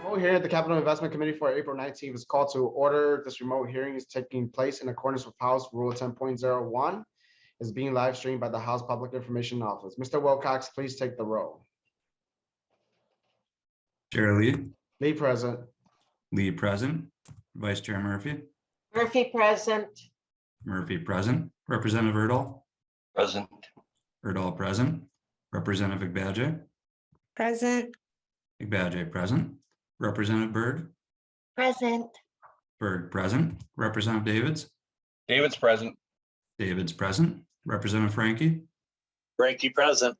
Remote hearing at the Capital Investment Committee for April 19th is called to order. This remote hearing is taking place in accordance with House Rule 10.01. Is being live streamed by the House Public Information Office. Mr. Wilcox, please take the roll. Chair Lee. Lee present. Lee present. Vice Chair Murphy. Murphy present. Murphy present. Representative Erdahl. Present. Erdahl present. Representative Igbadje. Present. Igbadje present. Representative Berg. Present. Berg present. Representative Davids. David's present. Davids present. Representative Frankie. Frankie present.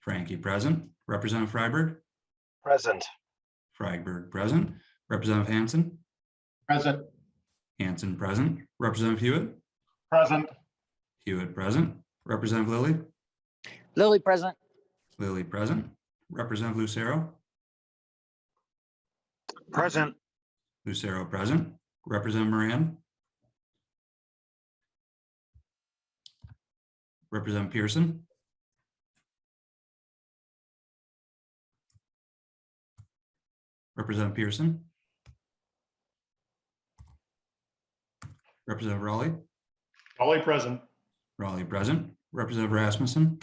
Frankie present. Representative Freiberg. Present. Freiberg present. Representative Hansen. Present. Hansen present. Representative Hewitt. Present. Hewitt present. Representative Lilly. Lilly present. Lilly present. Representative Lucero. Present. Lucero present. Representative Moran. Representative Pearson. Representative Pearson. Representative Raleigh. Raleigh present. Raleigh present. Representative Rasmussen.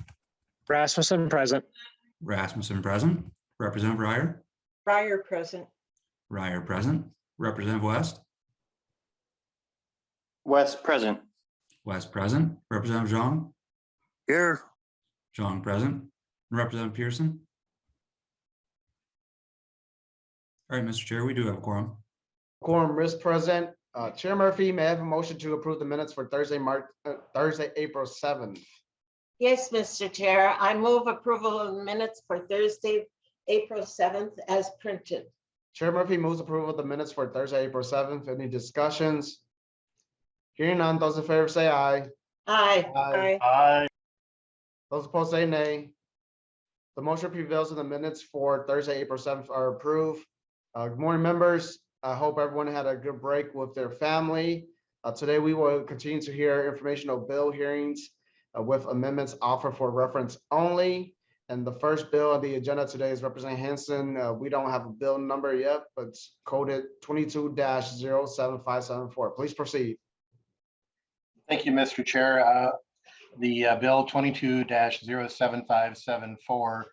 Rasmussen present. Rasmussen present. Representative Ryer. Fryer present. Ryer present. Representative West. West present. West present. Representative Zhang. Here. Zhang present. Representative Pearson. All right, Mr. Chair, we do have a quorum. Quorum is present. Chair Murphy, may I have a motion to approve the minutes for Thursday, April 7th? Yes, Mr. Chair, I move approval of the minutes for Thursday, April 7th as printed. Chair Murphy moves approval of the minutes for Thursday, April 7th. Any discussions? Hearing none, those in favor say aye. Aye. Aye. Aye. Those opposed say nay. The motion prevails and the minutes for Thursday, April 7th are approved. Good morning, members. I hope everyone had a good break with their family. Today, we will continue to hear informational bill hearings with amendments offered for reference only. And the first bill on the agenda today is Representative Hansen. We don't have a bill number yet, but it's coded 22-07574. Please proceed. Thank you, Mr. Chair. The bill 22-07574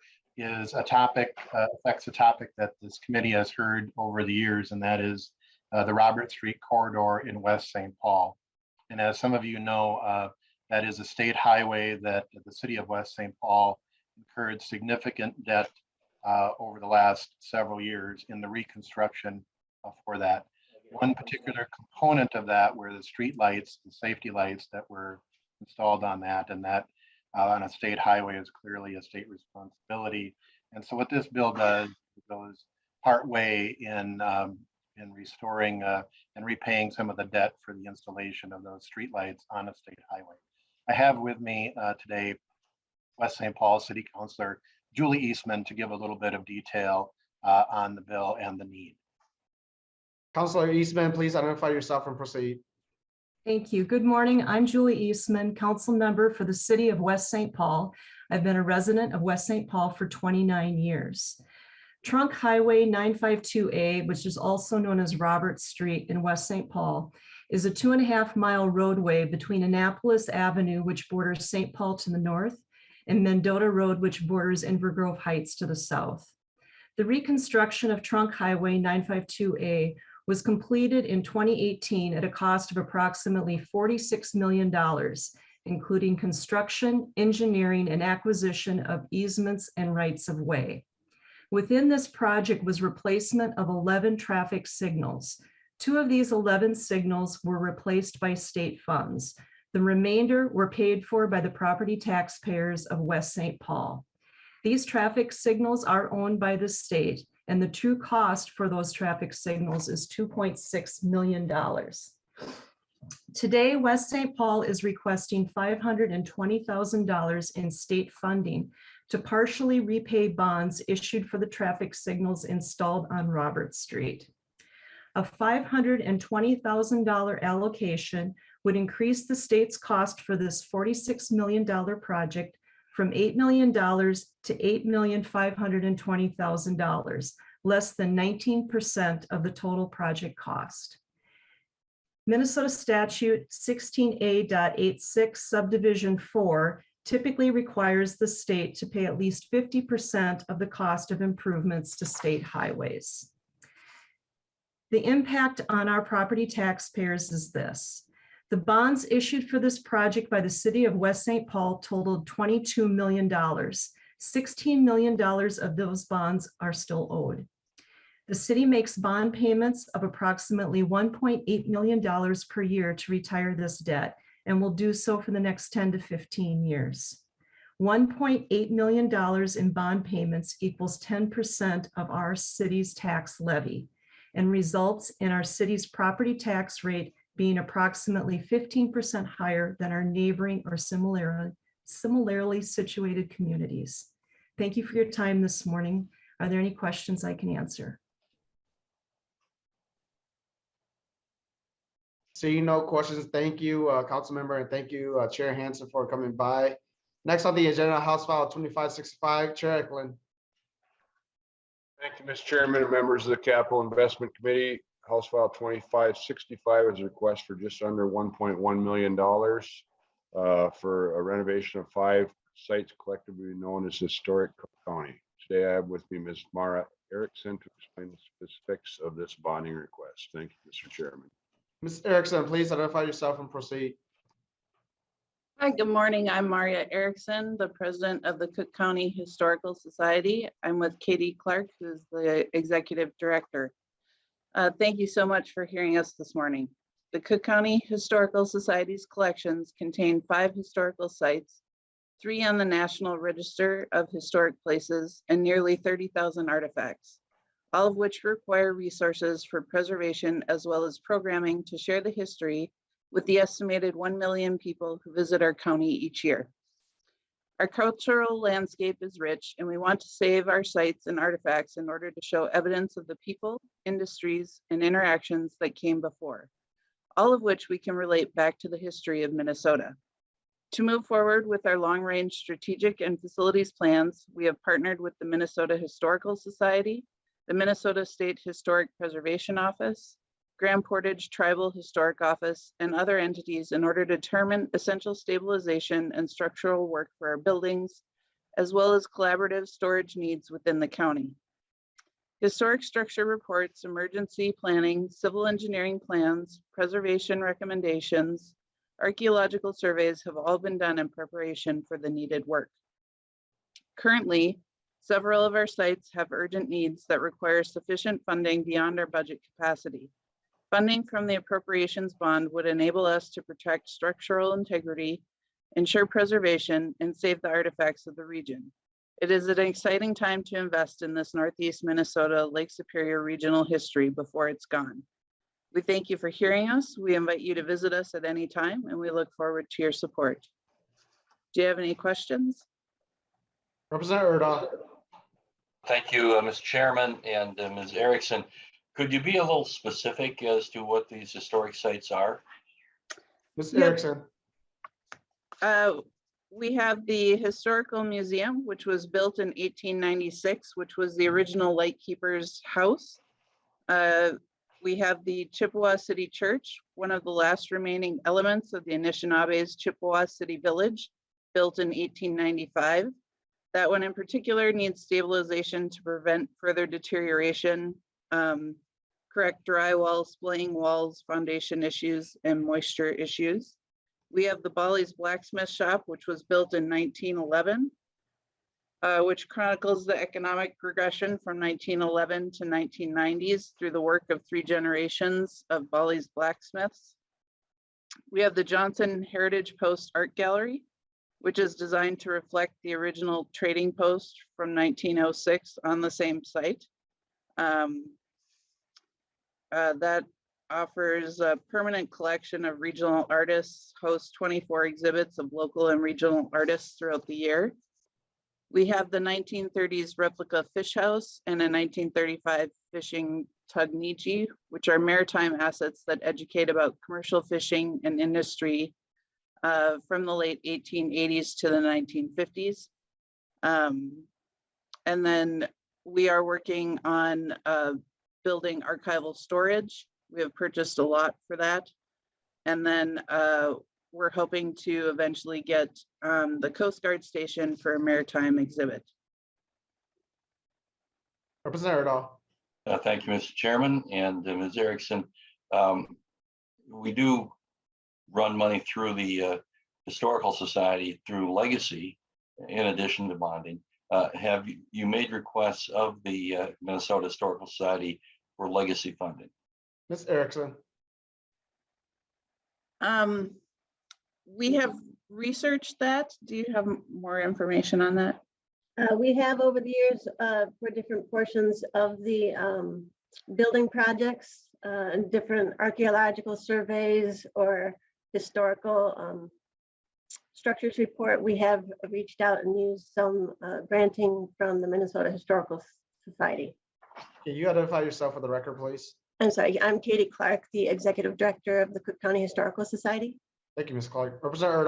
is a topic, affects a topic that this committee has heard over the years, and that is the Robert Street corridor in West St. Paul. And as some of you know, that is a state highway that the city of West St. Paul incurred significant debt over the last several years in the reconstruction for that. One particular component of that were the street lights, the safety lights that were installed on that, and that on a state highway is clearly a state responsibility. And so what this bill does, it goes part way in restoring and repaying some of the debt for the installation of those street lights on a state highway. I have with me today West St. Paul City Councilor Julie Eastman to give a little bit of detail on the bill and the need. Councilor Eastman, please identify yourself and proceed. Thank you. Good morning. I'm Julie Eastman, council member for the city of West St. Paul. I've been a resident of West St. Paul for 29 years. Trunk Highway 952A, which is also known as Robert Street in West St. Paul, is a 2.5-mile roadway between Annapolis Avenue, which borders St. Paul to the north, and Mendota Road, which borders Inver Grove Heights to the south. The reconstruction of Trunk Highway 952A was completed in 2018 at a cost of approximately $46 million, including construction, engineering, and acquisition of easements and rights of way. Within this project was replacement of 11 traffic signals. 2 of these 11 signals were replaced by state funds. The remainder were paid for by the property taxpayers of West St. Paul. These traffic signals are owned by the state, and the true cost for those traffic signals is $2.6 million. Today, West St. Paul is requesting $520,000 in state funding to partially repay bonds issued for the traffic signals installed on Robert Street. A $520,000 allocation would increase the state's cost for this $46 million project from $8 million to $8,520,000, less than 19% of the total project cost. Minnesota Statute 16A.86 subdivision 4 typically requires the state to pay at least 50% of the cost of improvements to state highways. The impact on our property taxpayers is this. The bonds issued for this project by the city of West St. Paul totaled $22 million. $16 million of those bonds are still owed. The city makes bond payments of approximately $1.8 million per year to retire this debt and will do so for the next 10 to 15 years. $1.8 million in bond payments equals 10% of our city's tax levy and results in our city's property tax rate being approximately 15% higher than our neighboring or similarly situated communities. Thank you for your time this morning. Are there any questions I can answer? Seeing no questions, thank you, council member, and thank you, Chair Hansen, for coming by. Next on the agenda, House File 2565, Chair Ecklund. Thank you, Mr. Chairman and members of the Capital Investment Committee. House File 2565 is a request for just under $1.1 million for a renovation of 5 sites collectively known as historic Cook County. Today I have with me Ms. Mara Erickson to explain the specifics of this bonding request. Thank you, Mr. Chairman. Ms. Erickson, please identify yourself and proceed. Hi, good morning. I'm Maria Erickson, the president of the Cook County Historical Society. I'm with Katie Clark, who's the executive director. Thank you so much for hearing us this morning. The Cook County Historical Society's collections contain 5 historical sites, 3 on the National Register of Historic Places, and nearly 30,000 artifacts, all of which require resources for preservation as well as programming to share the history with the estimated 1 million people who visit our county each year. Our cultural landscape is rich, and we want to save our sites and artifacts in order to show evidence of the people, industries, and interactions that came before, all of which we can relate back to the history of Minnesota. To move forward with our long-range strategic and facilities plans, we have partnered with the Minnesota Historical Society, the Minnesota State Historic Preservation Office, Grand Portage Tribal Historic Office, and other entities in order to determine essential stabilization and structural work for our buildings, as well as collaborative storage needs within the county. Historic structure reports, emergency planning, civil engineering plans, preservation recommendations, archaeological surveys have all been done in preparation for the needed work. Currently, several of our sites have urgent needs that require sufficient funding beyond our budget capacity. Funding from the appropriations bond would enable us to protect structural integrity, ensure preservation, and save the artifacts of the region. It is an exciting time to invest in this Northeast Minnesota Lake Superior regional history before it's gone. We thank you for hearing us. We invite you to visit us at any time, and we look forward to your support. Do you have any questions? Representative Erdahl. Thank you, Mr. Chairman and Ms. Erickson. Could you be a little specific as to what these historic sites are? Ms. Erickson. We have the Historical Museum, which was built in 1896, which was the original Lightkeeper's house. We have the Chippewa City Church, one of the last remaining elements of the Anishinaabem's Chippewa City Village, built in 1895. That one in particular needs stabilization to prevent further deterioration, correct drywall, splaying walls, foundation issues, and moisture issues. We have the Bolly's Blacksmith Shop, which was built in 1911, which chronicles the economic progression from 1911 to 1990s through the work of 3 generations of Bolly's blacksmiths. We have the Johnson Heritage Post Art Gallery, which is designed to reflect the original trading post from 1906 on the same site. That offers a permanent collection of regional artists, hosts 24 exhibits of local and regional artists throughout the year. We have the 1930s replica fish house and a 1935 fishing tug Niji, which are maritime assets that educate about commercial fishing and industry from the late 1880s to the 1950s. And then we are working on building archival storage. We have purchased a lot for that. And then we're hoping to eventually get the Coast Guard station for a maritime exhibit. Representative Erdahl. Thank you, Mr. Chairman, and Ms. Erickson. We do run money through the Historical Society through Legacy, in addition to bonding. Have you made requests of the Minnesota Historical Society for legacy funding? Ms. Erickson. We have researched that. Do you have more information on that? We have over the years for different portions of the building projects and different archaeological surveys or historical structures report, we have reached out and used some granting from the Minnesota Historical Society. Can you identify yourself for the record, please? I'm sorry, I'm Katie Clark, the Executive Director of the Cook County Historical Society. Thank you, Ms. Clark. Representative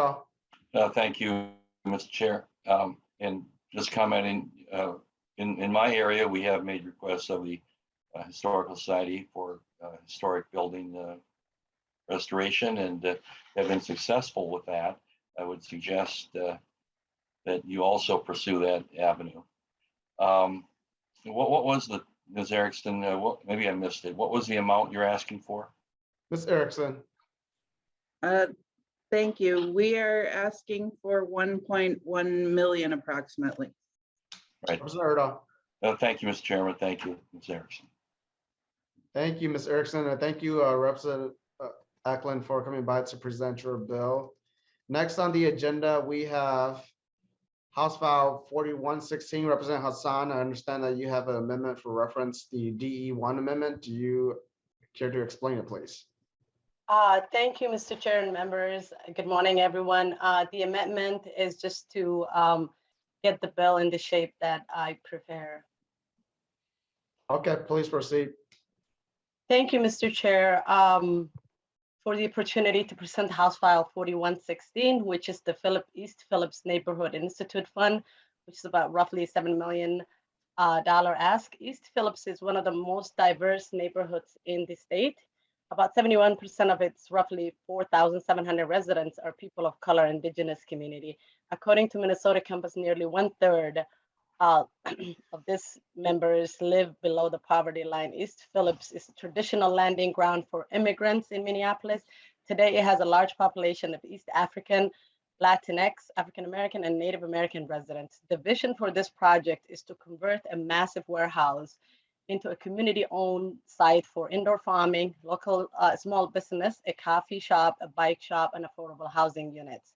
Erdahl. Thank you, Mr. Chair. And just commenting, in my area, we have made requests of the Historical Society for historic building restoration and have been successful with that. I would suggest that you also pursue that avenue. What was the, Ms. Erickson, maybe I missed it. What was the amount you're asking for? Ms. Erickson. Thank you. We are asking for 1.1 million approximately. Right. Representative Erdahl. Thank you, Mr. Chairman. Thank you, Ms. Erickson. Thank you, Ms. Erickson, and thank you, Representative Ecklund, for coming by to present your bill. Next on the agenda, we have House File 4116, Representative Hassan. I understand that you have an amendment for reference, the DE1 amendment. Do you care to explain it, please? Thank you, Mr. Chair and members. Good morning, everyone. The amendment is just to get the bill in the shape that I prefer. Okay, please proceed. Thank you, Mr. Chair, for the opportunity to present House File 4116, which is the East Phillips Neighborhood Institute Fund, which is about roughly $7 million ask. East Phillips is one of the most diverse neighborhoods in the state. About 71% of its roughly 4,700 residents are people of color, indigenous community. According to Minnesota Compass, nearly 1/3 of this members live below the poverty line. East Phillips is a traditional landing ground for immigrants in Minneapolis. Today, it has a large population of East African, Latinx, African American, and Native American residents. The vision for this project is to convert a massive warehouse into a community-owned site for indoor farming, local small business, a coffee shop, a bike shop, and affordable housing units.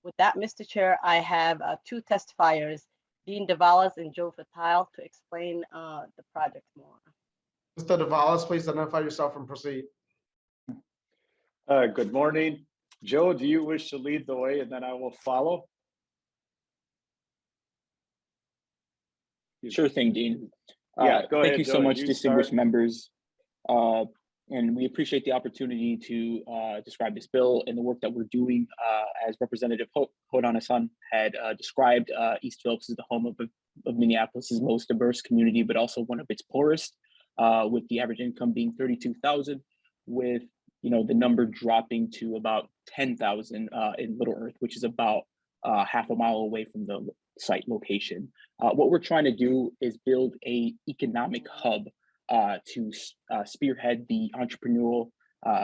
With that, Mr. Chair, I have two testifiers, Dean DeValas and Joe Fatale, to explain the project more. Mr. DeValas, please identify yourself and proceed. Good morning. Joe, do you wish to lead the way and then I will follow? Sure thing, Dean. Yeah, go ahead. Thank you so much, distinguished members. And we appreciate the opportunity to describe this bill and the work that we're doing. As Representative Hassan had described, East Phillips is the home of Minneapolis's most diverse community, but also one of its poorest, with the average income being $32,000, with the number dropping to about 10,000 in Little Earth, which is about half a mile away from the site location. What we're trying to do is build a economic hub to spearhead the entrepreneurial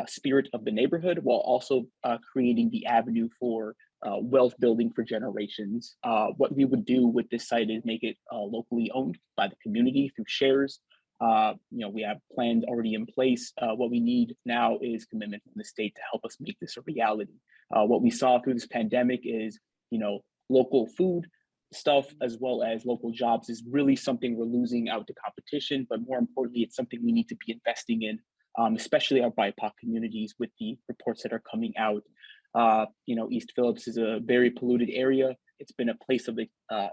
spirit of the neighborhood, while also creating the avenue for wealth building for generations. What we would do with this site is make it locally owned by the community through shares. We have plans already in place. What we need now is commitment from the state to help us make this a reality. What we saw through this pandemic is, local food stuff as well as local jobs is really something we're losing out to competition, but more importantly, it's something we need to be investing in, especially our BIPOC communities with the reports that are coming out. East Phillips is a very polluted area. It's been a place of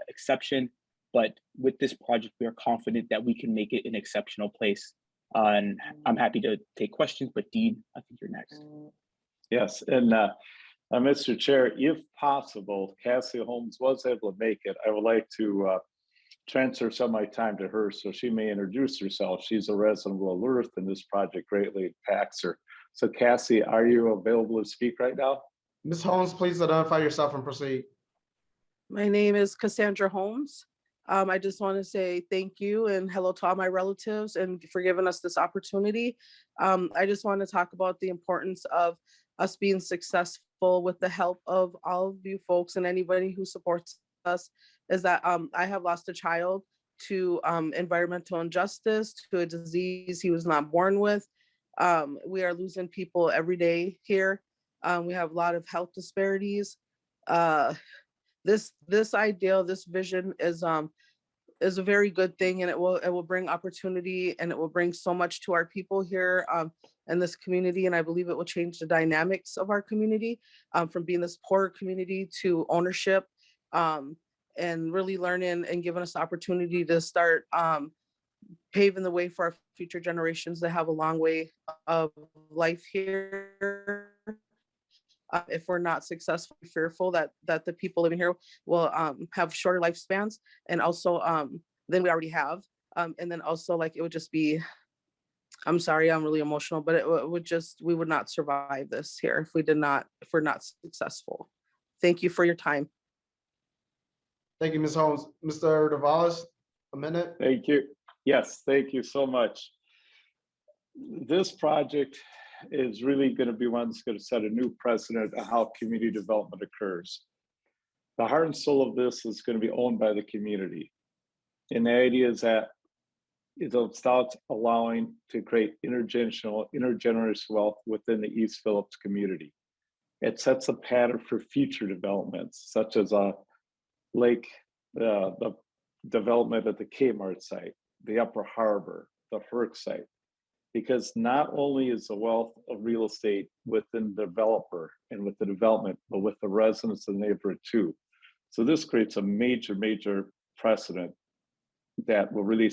exception, but with this project, we are confident that we can make it an exceptional place. And I'm happy to take questions, but Dean, I think you're next. Yes, and Mr. Chair, if possible, Cassie Holmes was able to make it. I would like to transfer some of my time to her so she may introduce herself. She's a resident of Duluth, and this project greatly impacts her. So Cassie, are you available to speak right now? Ms. Holmes, please identify yourself and proceed. My name is Cassandra Holmes. I just want to say thank you and hello to all my relatives and for giving us this opportunity. I just want to talk about the importance of us being successful with the help of all of you folks and anybody who supports us, is that I have lost a child to environmental injustice, to a disease he was not born with. We are losing people every day here. We have a lot of health disparities. This ideal, this vision is a very good thing, and it will bring opportunity, and it will bring so much to our people here in this community. And I believe it will change the dynamics of our community from being this poor community to ownership, and really learning and giving us the opportunity to start paving the way for our future generations that have a long way of life here. If we're not successful, fearful that the people living here will have shorter lifespans, and also than we already have. And then also, like, it would just be, I'm sorry, I'm really emotional, but it would just, we would not survive this here if we're not successful. Thank you for your time. Thank you, Ms. Holmes. Mr. Davalos, a minute. Thank you. Yes, thank you so much. This project is really going to be one that's going to set a new precedent on how community development occurs. The heart and soul of this is going to be owned by the community. And the idea is that it'll start allowing to create intergenerational wealth within the East Phillips community. It sets a pattern for future developments, such as the development at the Kmart site, the Upper Harbor, the Herc site. Because not only is the wealth of real estate within the developer and with the development, but with the residents of the neighborhood too. So this creates a major precedent that will really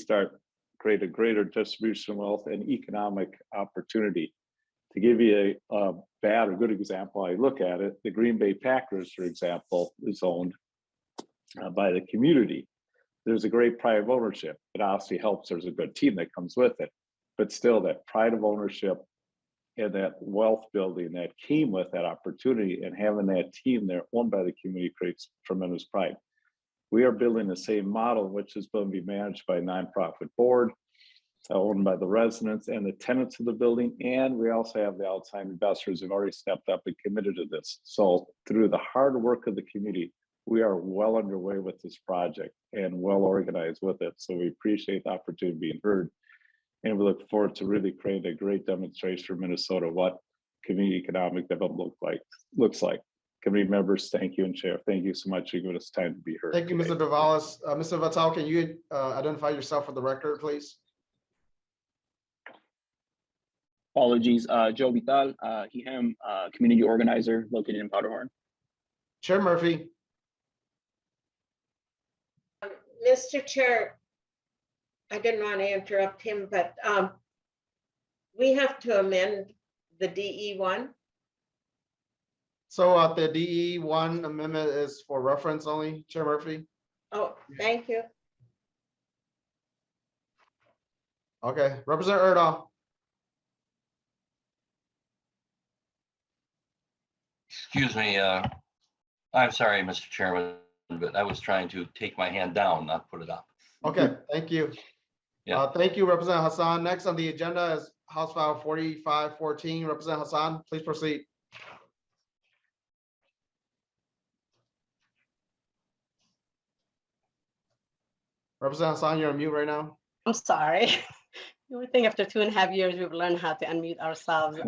create a greater distribution of wealth and economic opportunity. To give you a bad or good example, I look at it, the Green Bay Packers, for example, is owned by the community. There's a great pride of ownership. It obviously helps there's a good team that comes with it. But still, that pride of ownership and that wealth building that came with that opportunity and having that team there owned by the community creates tremendous pride. We are building the same model, which is going to be managed by a nonprofit board, owned by the residents and the tenants of the building. And we also have the outside investors who've already stepped up and committed to this. So through the hard work of the community, we are well underway with this project and well organized with it. So we appreciate the opportunity being heard. And we look forward to really creating a great demonstration for Minnesota what community economic development looks like. Committee members, thank you, and Chair, thank you so much for giving us time to be heard. Thank you, Mr. Davalos. Mr. Vitale, can you identify yourself for the record, please? Apologies, Joe Vital, him, community organizer located in Powderhorn. Chair Murphy. Mr. Chair, I didn't want to interrupt him, but we have to amend the DE one. So the DE one amendment is for reference only, Chair Murphy. Oh, thank you. Okay, Representative Erdahl. Excuse me, I'm sorry, Mr. Chairman, but I was trying to take my hand down, not put it up. Okay, thank you. Yeah. Thank you, Representative Hassan. Next on the agenda is House File 4514. Representative Hassan, please proceed. Representative Hassan, you're on mute right now. I'm sorry. The only thing after 2.5 years, we've learned how to unmute ourselves.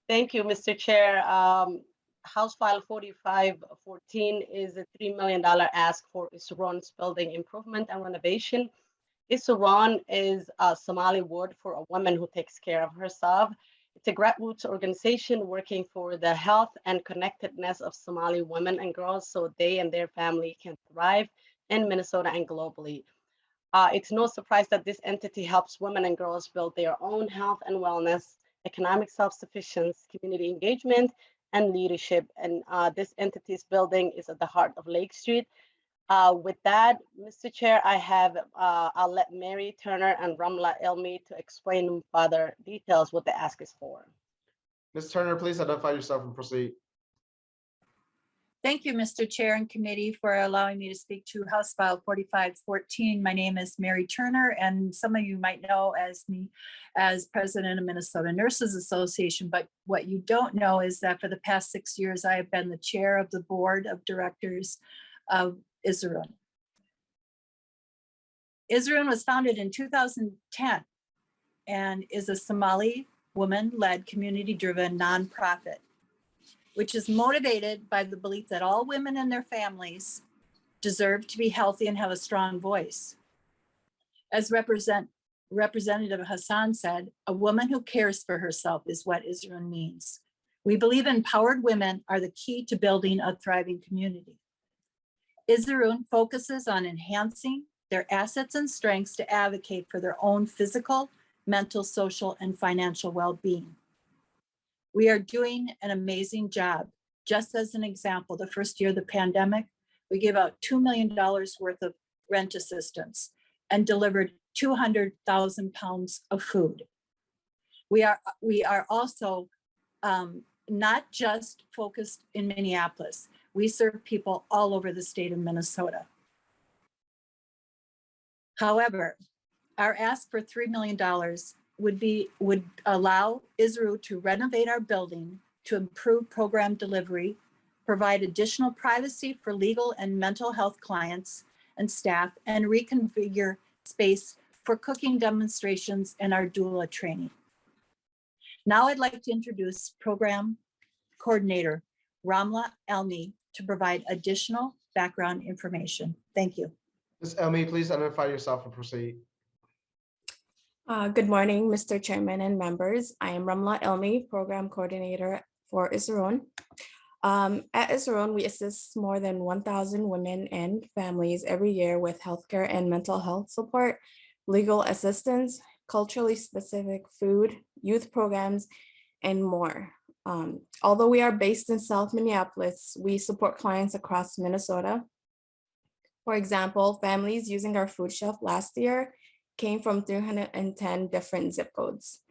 Thank you, Mr. Chair. House File 4514 is a $3 million ask for Isuroon's building improvement and renovation. Isuroon is a Somali word for a woman who takes care of herself. It's a grassroots organization working for the health and connectedness of Somali women and girls so they and their family can thrive in Minnesota and globally. It's no surprise that this entity helps women and girls build their own health and wellness, economic self-sufficiency, community engagement, and leadership. And this entity's building is at the heart of Lake Street. With that, Mr. Chair, I'll let Mary Turner and Ramla Elmi to explain further details what the ask is for. Ms. Turner, please identify yourself and proceed. Thank you, Mr. Chair and committee, for allowing me to speak to House File 4514. My name is Mary Turner, and some of you might know me as president of Minnesota Nurses Association, but what you don't know is that for the past 6 years, I have been the chair of the board of directors of Isuroon. Isuroon was founded in 2010 and is a Somali woman-led, community-driven nonprofit, which is motivated by the belief that all women and their families deserve to be healthy and have a strong voice. As Representative Hassan said, a woman who cares for herself is what Isuroon means. We believe empowered women are the key to building a thriving community. Isuroon focuses on enhancing their assets and strengths to advocate for their own physical, mental, social, and financial well-being. We are doing an amazing job. Just as an example, the first year of the pandemic, we gave out $2 million worth of rent assistance and delivered 200,000 pounds of food. We are also not just focused in Minneapolis. We serve people all over the state of Minnesota. However, our ask for $3 million would allow Isuroon to renovate our building, to improve program delivery, provide additional privacy for legal and mental health clients and staff, and reconfigure space for cooking demonstrations and our doula training. Now I'd like to introduce Program Coordinator Ramla Elmi to provide additional background information. Thank you. Ms. Elmi, please identify yourself and proceed. Good morning, Mr. Chairman and members. I am Ramla Elmi, Program Coordinator for Isuroon. At Isuroon, we assist more than 1,000 women and families every year with healthcare and mental health support, legal assistance, culturally specific food, youth programs, and more. Although we are based in South Minneapolis, we support clients across Minnesota. For example, families using our food shelf last year came from 310 different zip codes.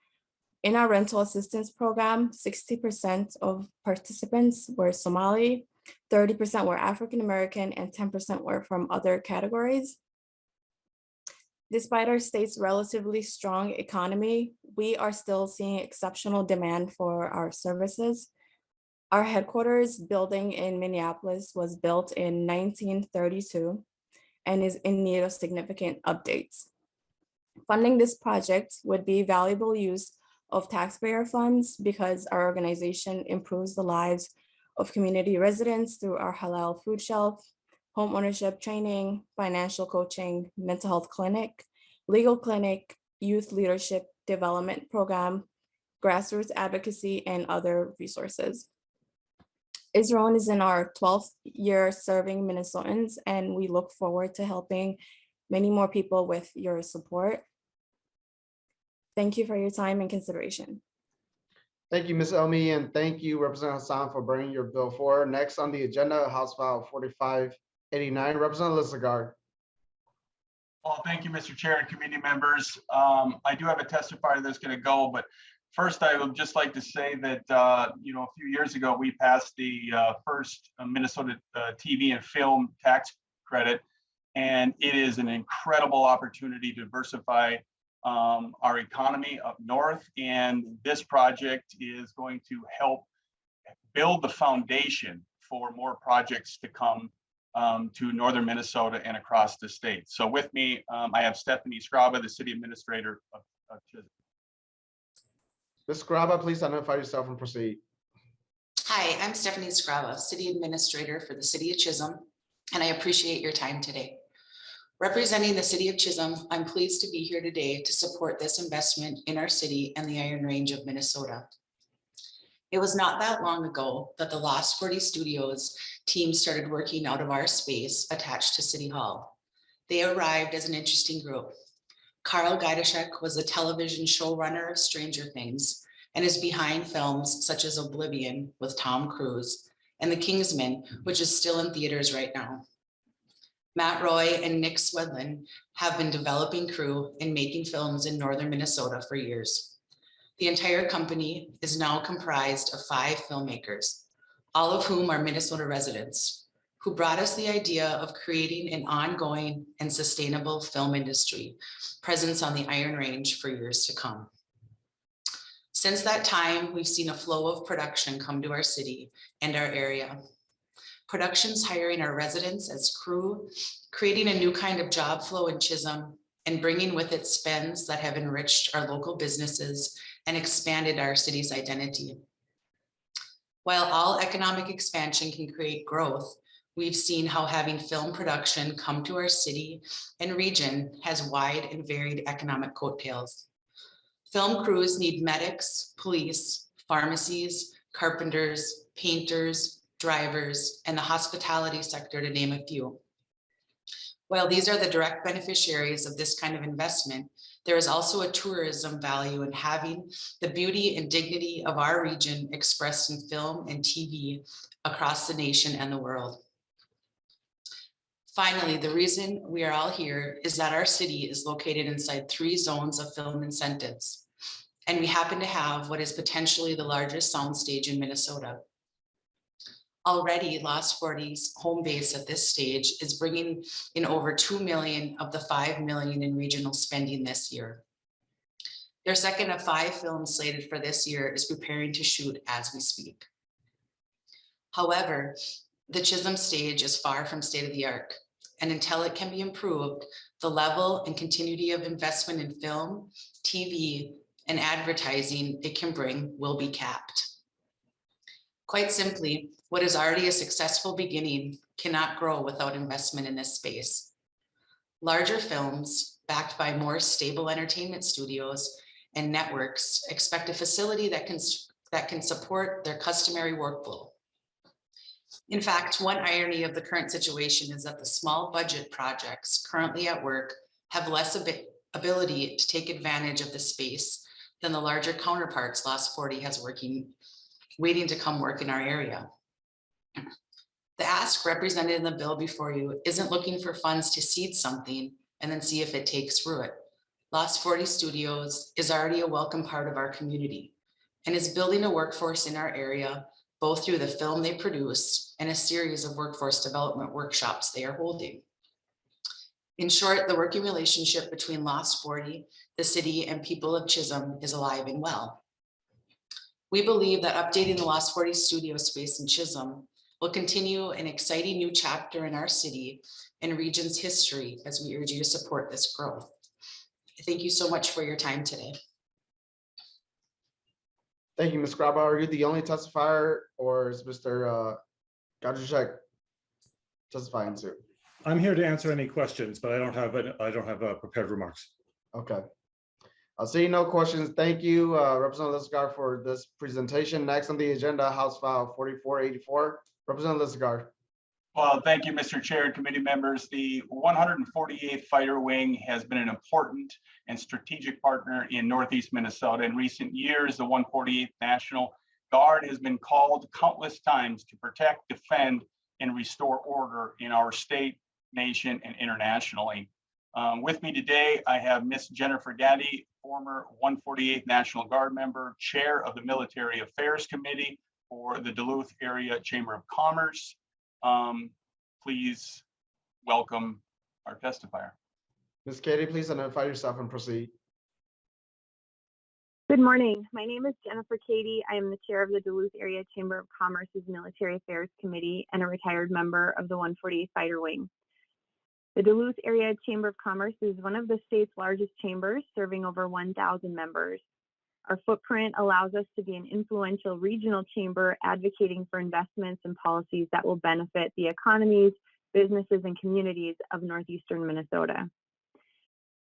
In our rental assistance program, 60% of participants were Somali, 30% were African American, and 10% were from other categories. Despite our state's relatively strong economy, we are still seeing exceptional demand for our services. Our headquarters building in Minneapolis was built in 1932 and is in need of significant updates. Funding this project would be valuable use of taxpayer funds because our organization improves the lives of community residents through our halal food shelf, home ownership training, financial coaching, mental health clinic, legal clinic, youth leadership development program, grassroots advocacy, and other resources. Isuroon is in our 12th year serving Minnesotans, and we look forward to helping many more people with your support. Thank you for your time and consideration. Thank you, Ms. Elmi, and thank you, Representative Hassan, for bringing your bill forward. Next on the agenda, House File 4589, Representative Lislegard. Well, thank you, Mr. Chair and committee members. I do have a testifier that's going to go, but first I would just like to say that, a few years ago, we passed the first Minnesota TV and film tax credit, and it is an incredible opportunity to diversify our economy up north. And this project is going to help build the foundation for more projects to come to northern Minnesota and across the state. So with me, I have Stephanie Skraba, the city administrator of Chisholm. Ms. Skraba, please identify yourself and proceed. Hi, I'm Stephanie Skraba, city administrator for the city of Chisholm, and I appreciate your time today. Representing the city of Chisholm, I'm pleased to be here today to support this investment in our city and the Iron Range of Minnesota. It was not that long ago that the Lost 40 Studios team started working out of our space attached to City Hall. They arrived as an interesting group. Carl Gajdusek was a television showrunner of Stranger Things and is behind films such as Oblivion with Tom Cruise and The Kingsman, which is still in theaters right now. Matt Roy and Nick Swedlin have been developing crew and making films in northern Minnesota for years. The entire company is now comprised of 5 filmmakers, all of whom are Minnesota residents, who brought us the idea of creating an ongoing and sustainable film industry presence on the Iron Range for years to come. Since that time, we've seen a flow of production come to our city and our area. Productions hiring our residents as crew, creating a new kind of job flow in Chisholm, and bringing with it spends that have enriched our local businesses and expanded our city's identity. While all economic expansion can create growth, we've seen how having film production come to our city and region has wide and varied economic coattails. Film crews need medics, police, pharmacies, carpenters, painters, drivers, and the hospitality sector, to name a few. While these are the direct beneficiaries of this kind of investment, there is also a tourism value in having the beauty and dignity of our region expressed in film and TV across the nation and the world. Finally, the reason we are all here is that our city is located inside 3 zones of film incentives, and we happen to have what is potentially the largest soundstage in Minnesota. Already, Lost 40's home base at this stage is bringing in over 2 million of the 5 million in regional spending this year. Their second of 5 films slated for this year is preparing to shoot as we speak. However, the Chisholm stage is far from state of the art, and until it can be improved, the level and continuity of investment in film, TV, and advertising it can bring will be capped. Quite simply, what is already a successful beginning cannot grow without investment in this space. Larger films, backed by more stable entertainment studios and networks, expect a facility that can support their customary workflow. In fact, one irony of the current situation is that the small budget projects currently at work have less ability to take advantage of the space than the larger counterparts Lost 40 has waiting to come work in our area. The ask represented in the bill before you isn't looking for funds to seed something and then see if it takes root. Lost 40 Studios is already a welcome part of our community and is building a workforce in our area, both through the film they produce and a series of workforce development workshops they are holding. In short, the working relationship between Lost 40, the city, and people of Chisholm is alive and well. We believe that updating the Lost 40 studio space in Chisholm will continue an exciting new chapter in our city and region's history as we urge you to support this growth. Thank you so much for your time today. Thank you, Ms. Grabauer. Are you the only testifier, or is Mr. Gajuszek testifying too? I'm here to answer any questions, but I don't have prepared remarks. Okay. I'll see no questions. Thank you, Representative Lislegard, for this presentation. Next on the agenda, House File 4484. Representative Lislegard. Well, thank you, Mr. Chair and committee members. The 148th Fighter Wing has been an important and strategic partner in Northeast Minnesota. In recent years, the 148th National Guard has been called countless times to protect, defend, and restore order in our state, nation, and internationally. With me today, I have Miss Jennifer Gaddy, former 148th National Guard member, chair of the Military Affairs Committee for the Duluth Area Chamber of Commerce. Please welcome our testifier. Ms. Katie, please identify yourself and proceed. Good morning. My name is Jennifer Katie. I am the chair of the Duluth Area Chamber of Commerce's Military Affairs Committee and a retired member of the 148th Fighter Wing. The Duluth Area Chamber of Commerce is one of the state's largest chambers, serving over 1,000 members. Our footprint allows us to be an influential regional chamber advocating for investments and policies that will benefit the economies, businesses, and communities of northeastern Minnesota.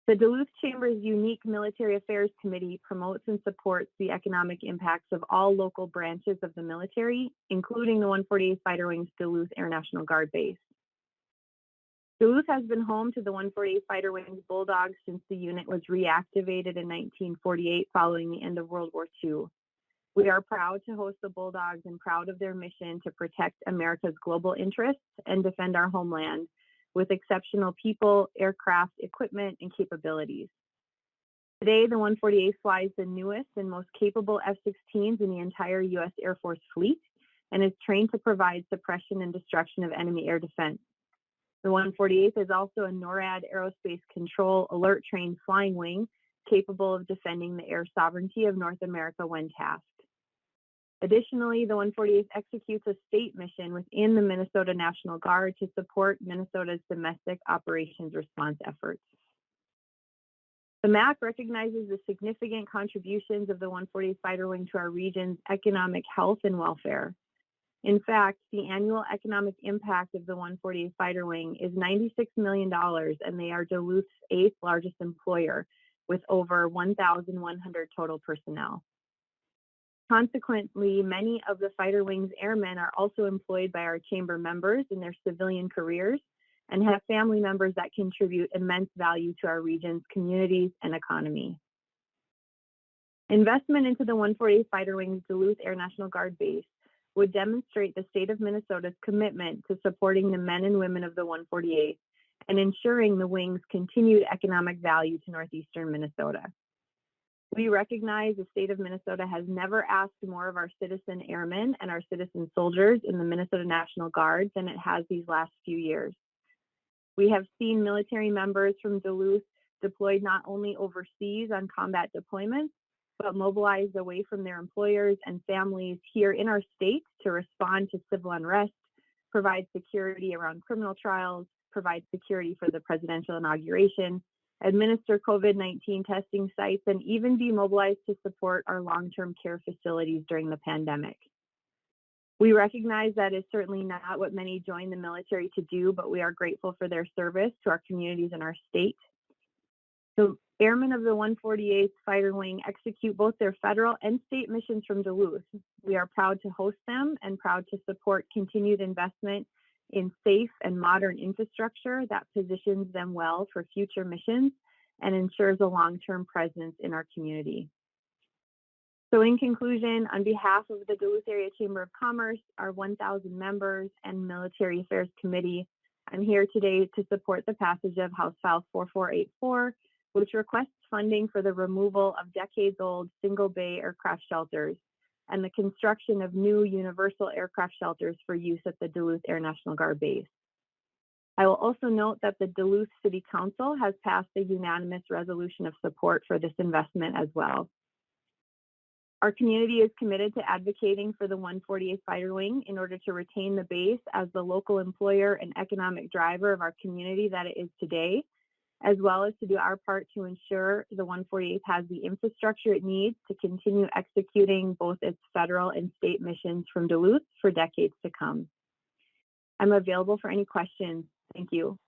The Duluth Chamber's unique Military Affairs Committee promotes and supports the economic impacts of all local branches of the military, including the 148th Fighter Wing's Duluth Air National Guard base. Duluth has been home to the 148th Fighter Wing's Bulldogs since the unit was reactivated in 1948 following the end of World War II. We are proud to host the Bulldogs and proud of their mission to protect America's global interests and defend our homeland, with exceptional people, aircraft, equipment, and capabilities. Today, the 148th flies the newest and most capable F-16s in the entire U.S. Air Force fleet and is trained to provide suppression and destruction of enemy air defense. The 148th is also a NORAD aerospace control alert trained flying wing capable of defending the air sovereignty of North America when tasked. Additionally, the 148th executes a state mission within the Minnesota National Guard to support Minnesota's domestic operations response efforts. The MAC recognizes the significant contributions of the 148th Fighter Wing to our region's economic health and welfare. In fact, the annual economic impact of the 148th Fighter Wing is $96 million, and they are Duluth's 8th largest employer with over 1,100 total personnel. Consequently, many of the Fighter Wing's airmen are also employed by our chamber members in their civilian careers and have family members that contribute immense value to our region's communities and economy. Investment into the 148th Fighter Wing's Duluth Air National Guard base would demonstrate the state of Minnesota's commitment to supporting the men and women of the 148th and ensuring the wing's continued economic value to northeastern Minnesota. We recognize the state of Minnesota has never asked more of our citizen airmen and our citizen soldiers in the Minnesota National Guard than it has these last few years. We have seen military members from Duluth deployed not only overseas on combat deployments, but mobilized away from their employers and families here in our state to respond to civil unrest, provide security around criminal trials, provide security for the presidential inauguration, administer COVID-19 testing sites, and even be mobilized to support our long-term care facilities during the pandemic. We recognize that is certainly not what many join the military to do, but we are grateful for their service to our communities and our state. The airmen of the 148th Fighter Wing execute both their federal and state missions from Duluth. We are proud to host them and proud to support continued investment in safe and modern infrastructure that positions them well for future missions and ensures a long-term presence in our community. So in conclusion, on behalf of the Duluth Area Chamber of Commerce, our 1,000 members and Military Affairs Committee, I'm here today to support the passage of House File 4484, which requests funding for the removal of decades-old single-bay aircraft shelters and the construction of new universal aircraft shelters for use at the Duluth Air National Guard base. I will also note that the Duluth City Council has passed a unanimous resolution of support for this investment as well. Our community is committed to advocating for the 148th Fighter Wing in order to retain the base as the local employer and economic driver of our community that it is today, as well as to do our part to ensure the 148th has the infrastructure it needs to continue executing both its federal and state missions from Duluth for decades to come. I'm available for any questions. Thank you.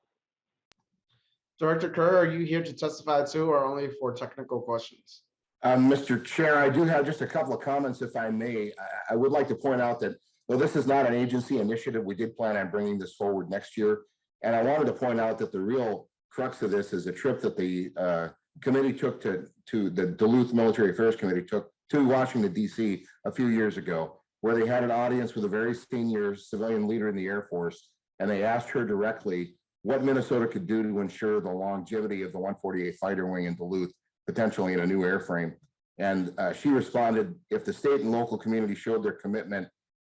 Director Kerr, are you here to testify too, or only for technical questions? Mr. Chair, I do have just a couple of comments, if I may. I would like to point out that, though this is not an agency initiative, we did plan on bringing this forward next year. And I wanted to point out that the real crux of this is a trip that the committee took to the Duluth Military Affairs Committee took to Washington, D.C. a few years ago, where they had an audience with a very senior civilian leader in the Air Force. And they asked her directly what Minnesota could do to ensure the longevity of the 148th Fighter Wing in Duluth, potentially in a new airframe. And she responded, if the state and local community showed their commitment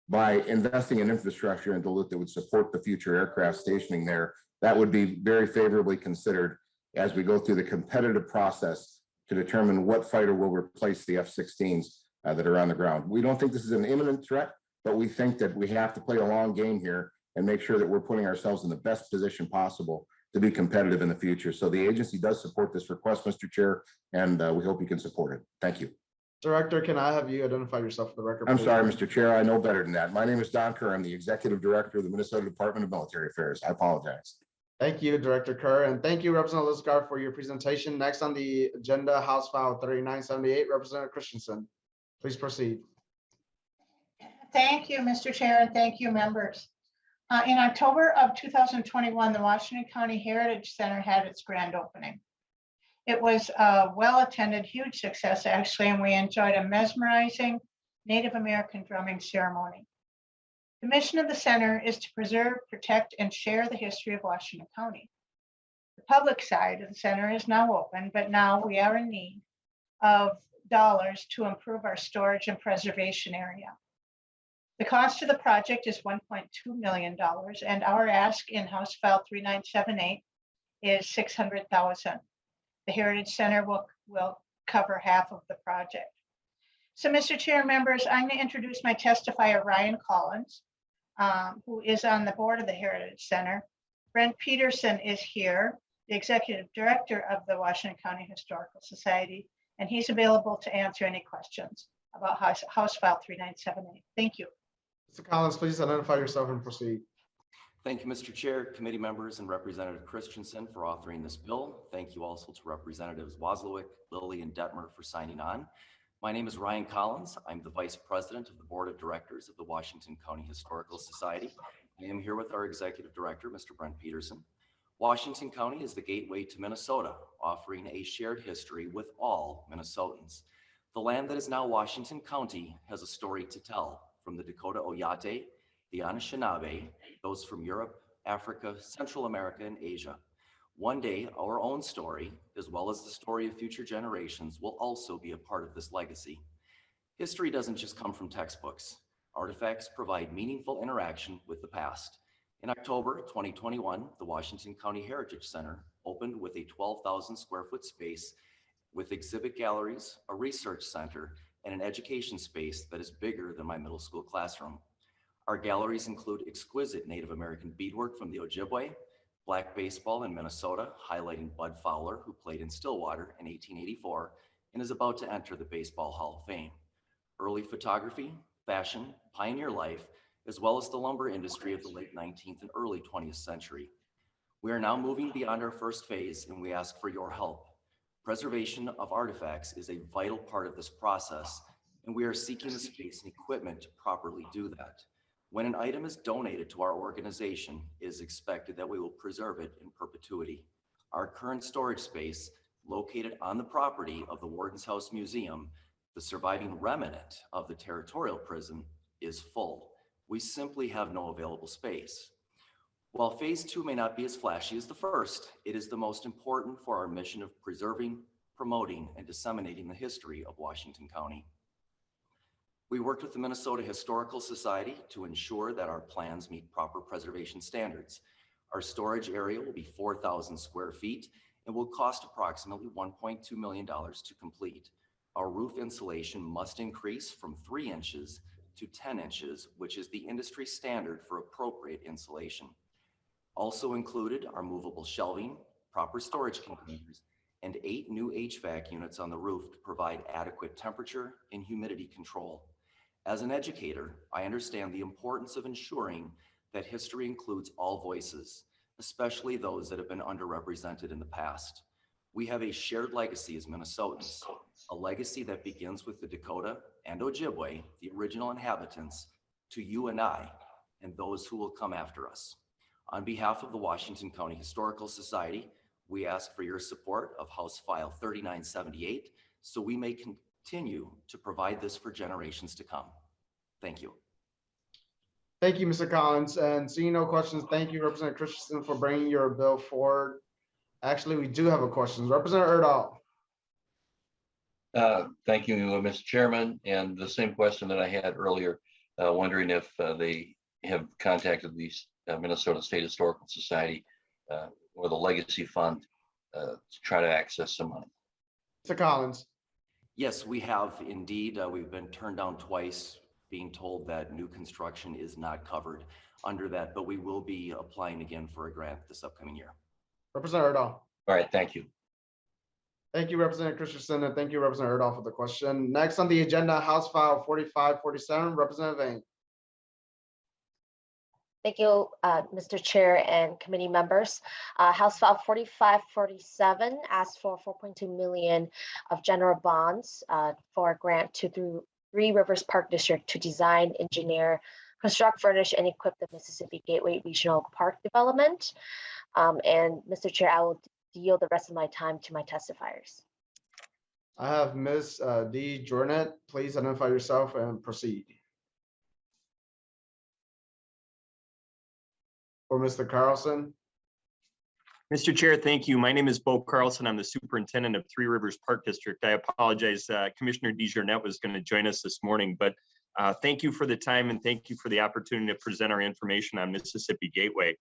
by investing in infrastructure in Duluth that would support the future aircraft stationing there, that would be very favorably considered as we go through the competitive process to determine what fighter will replace the F-16s that are on the ground. We don't think this is an imminent threat, but we think that we have to play a long game here and make sure that we're putting ourselves in the best position possible to be competitive in the future. So the agency does support this request, Mr. Chair, and we hope you can support it. Thank you. Director, can I have you identify yourself for the record? I'm please? sorry, Mr. Chair, I know better than that. My name is Don Kerr. I'm the Executive Director of the Minnesota Department of Military Affairs. I apologize. Thank you, Director Kerr, and thank you, Representative Lislegard, for your presentation. Next on the agenda, House File 3978, Representative Christensen. Please proceed. Thank you, Mr. Chair, and thank you, members. In October of 2021, the Washington County Heritage Center had its grand opening. It was a well-attended, huge success, actually, and we enjoyed a mesmerizing Native American drumming ceremony. The mission of the center is to preserve, protect, and share the history of Washington County. The public side of the center is now open, but now we are in need of dollars to improve our storage and preservation area. The cost of the project is $1.2 million, and our ask in House File 3978 is $600,000. The Heritage Center will cover half of the project. So, Mr. Chair, members, I'm going to introduce my testifier, Ryan Collins, who is on the board of the Heritage Center. Brent Peterson is here, the executive director of the Washington County Historical Society, and he's available to answer any questions about House File 3978. Thank you. Mr. Collins, please identify yourself and proceed. Thank you, Mr. Chair, committee members, and Representative Christensen for authoring this bill. Thank you also to Representatives Wozlowick, Lilly, and Detmer for signing on. My name is Ryan Collins. I'm the Vice President of the Board of Directors of the Washington County Historical Society. I am here with our Executive Director, Mr. Brent Peterson. Washington County is the gateway to Minnesota, offering a shared history with all Minnesotans. The land that is now Washington County has a story to tell, from the Dakota Oyate, the Anishinaabe, those from Europe, Africa, Central America, and Asia. One day, our own story, as well as the story of future generations, will also be a part of this legacy. History doesn't just come from textbooks. Artifacts provide meaningful interaction with the past. In October 2021, the Washington County Heritage Center opened with a 12,000 square foot space with exhibit galleries, a research center, and an education space that is bigger than my middle school classroom. Our galleries include exquisite Native American beadwork from the Ojibwe, black baseball in Minnesota, highlighting Bud Fowler, who played in Stillwater in 1884 and is about to enter the Baseball Hall of Fame. Early photography, fashion, pioneer life, as well as the lumber industry of the late 19th and early 20th century. We are now moving beyond our first phase, and we ask for your help. Preservation of artifacts is a vital part of this process, and we are seeking the space and equipment to properly do that. When an item is donated to our organization, it is expected that we will preserve it in perpetuity. Our current storage space, located on the property of the Warden's House Museum, the surviving remnant of the territorial prison, is full. We simply have no available space. While phase 2 may not be as flashy as the first, it is the most important for our mission of preserving, promoting, and disseminating the history of Washington County. We worked with the Minnesota Historical Society to ensure that our plans meet proper preservation standards. Our storage area will be 4,000 square feet and will cost approximately $1.2 million to complete. Our roof insulation must increase from 3 inches to 10 inches, which is the industry standard for appropriate insulation. Also included are movable shelving, proper storage containers, and 8 new HVAC units on the roof to provide adequate temperature and humidity control. As an educator, I understand the importance of ensuring that history includes all voices, especially those that have been underrepresented in the past. We have a shared legacy as Minnesotans, a legacy that begins with the Dakota and Ojibwe, the original inhabitants, to you and I, and those who will come after us. On behalf of the Washington County Historical Society, we ask for your support of House File 3978 so we may continue to provide this for generations to come. Thank you. Thank you, Mr. Collins. And seeing no questions, thank you, Representative Christensen, for bringing your bill forward. Actually, we do have a question. Representative Erdahl. Thank you, Mr. Chairman. And the same question that I had earlier, wondering if they have contacted the Minnesota State Historical Society or the Legacy Fund to try to access some money. Mr. Collins. Yes, we have indeed. We've been turned down twice, being told that new construction is not covered under that, but we will be applying again for a grant this upcoming year. Representative Erdahl. All right, thank you. Thank you, Representative Christensen, and thank you, Representative Erdahl, for the question. Next on the agenda, House File 4547, Representative Vang. Thank you, Mr. Chair and committee members. House File 4547 asks for $4.2 million of general bonds for a grant to Three Rivers Park District to design, engineer, construct, furnish, and equip the Mississippi Gateway Regional Park development. And Mr. Chair, I will yield the rest of my time to my testifiers. I have Ms. D. Jornet. Please identify yourself and proceed. or Mr. Carlson? Mr. Chair, thank you. My name is Bo Carlson. I'm the superintendent of Three Rivers Park District. I apologize. Commissioner DeJarnette was going to join us this morning, but thank you for the time and thank you for the opportunity to present our information on Mississippi Gateway.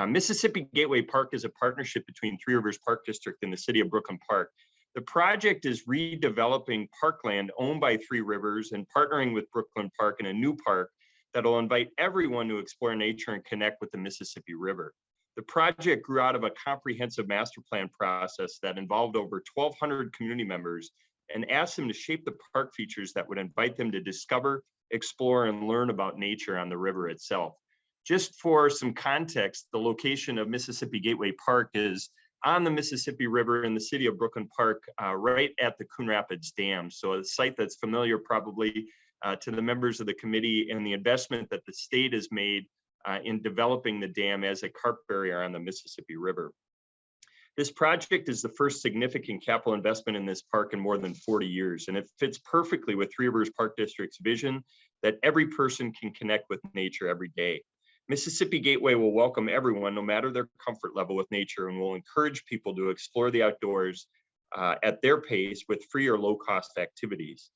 Mississippi Gateway Park is a partnership between Three Rivers Park District and the city of Brooklyn Park. The project is redeveloping parkland owned by Three Rivers and partnering with Brooklyn Park in a new park that will invite everyone to explore nature and connect with the Mississippi River. The project grew out of a comprehensive master plan process that involved over 1,200 community members and asked them to shape the park features that would invite them to discover, explore, and learn about nature on the river itself. Just for some context, the location of Mississippi Gateway Park is on the Mississippi River in the city of Brooklyn Park, right at the Coon Rapids Dam. So a site that's familiar probably to the members of the committee and the investment that the state has made in developing the dam as a carp barrier on the Mississippi River. This project is the first significant capital investment in this park in more than 40 years, and it fits perfectly with Three Rivers Park District's vision that every person can connect with nature every day. Mississippi Gateway will welcome everyone, no matter their comfort level with nature, and will encourage people to explore the outdoors at their pace with free or low-cost activities.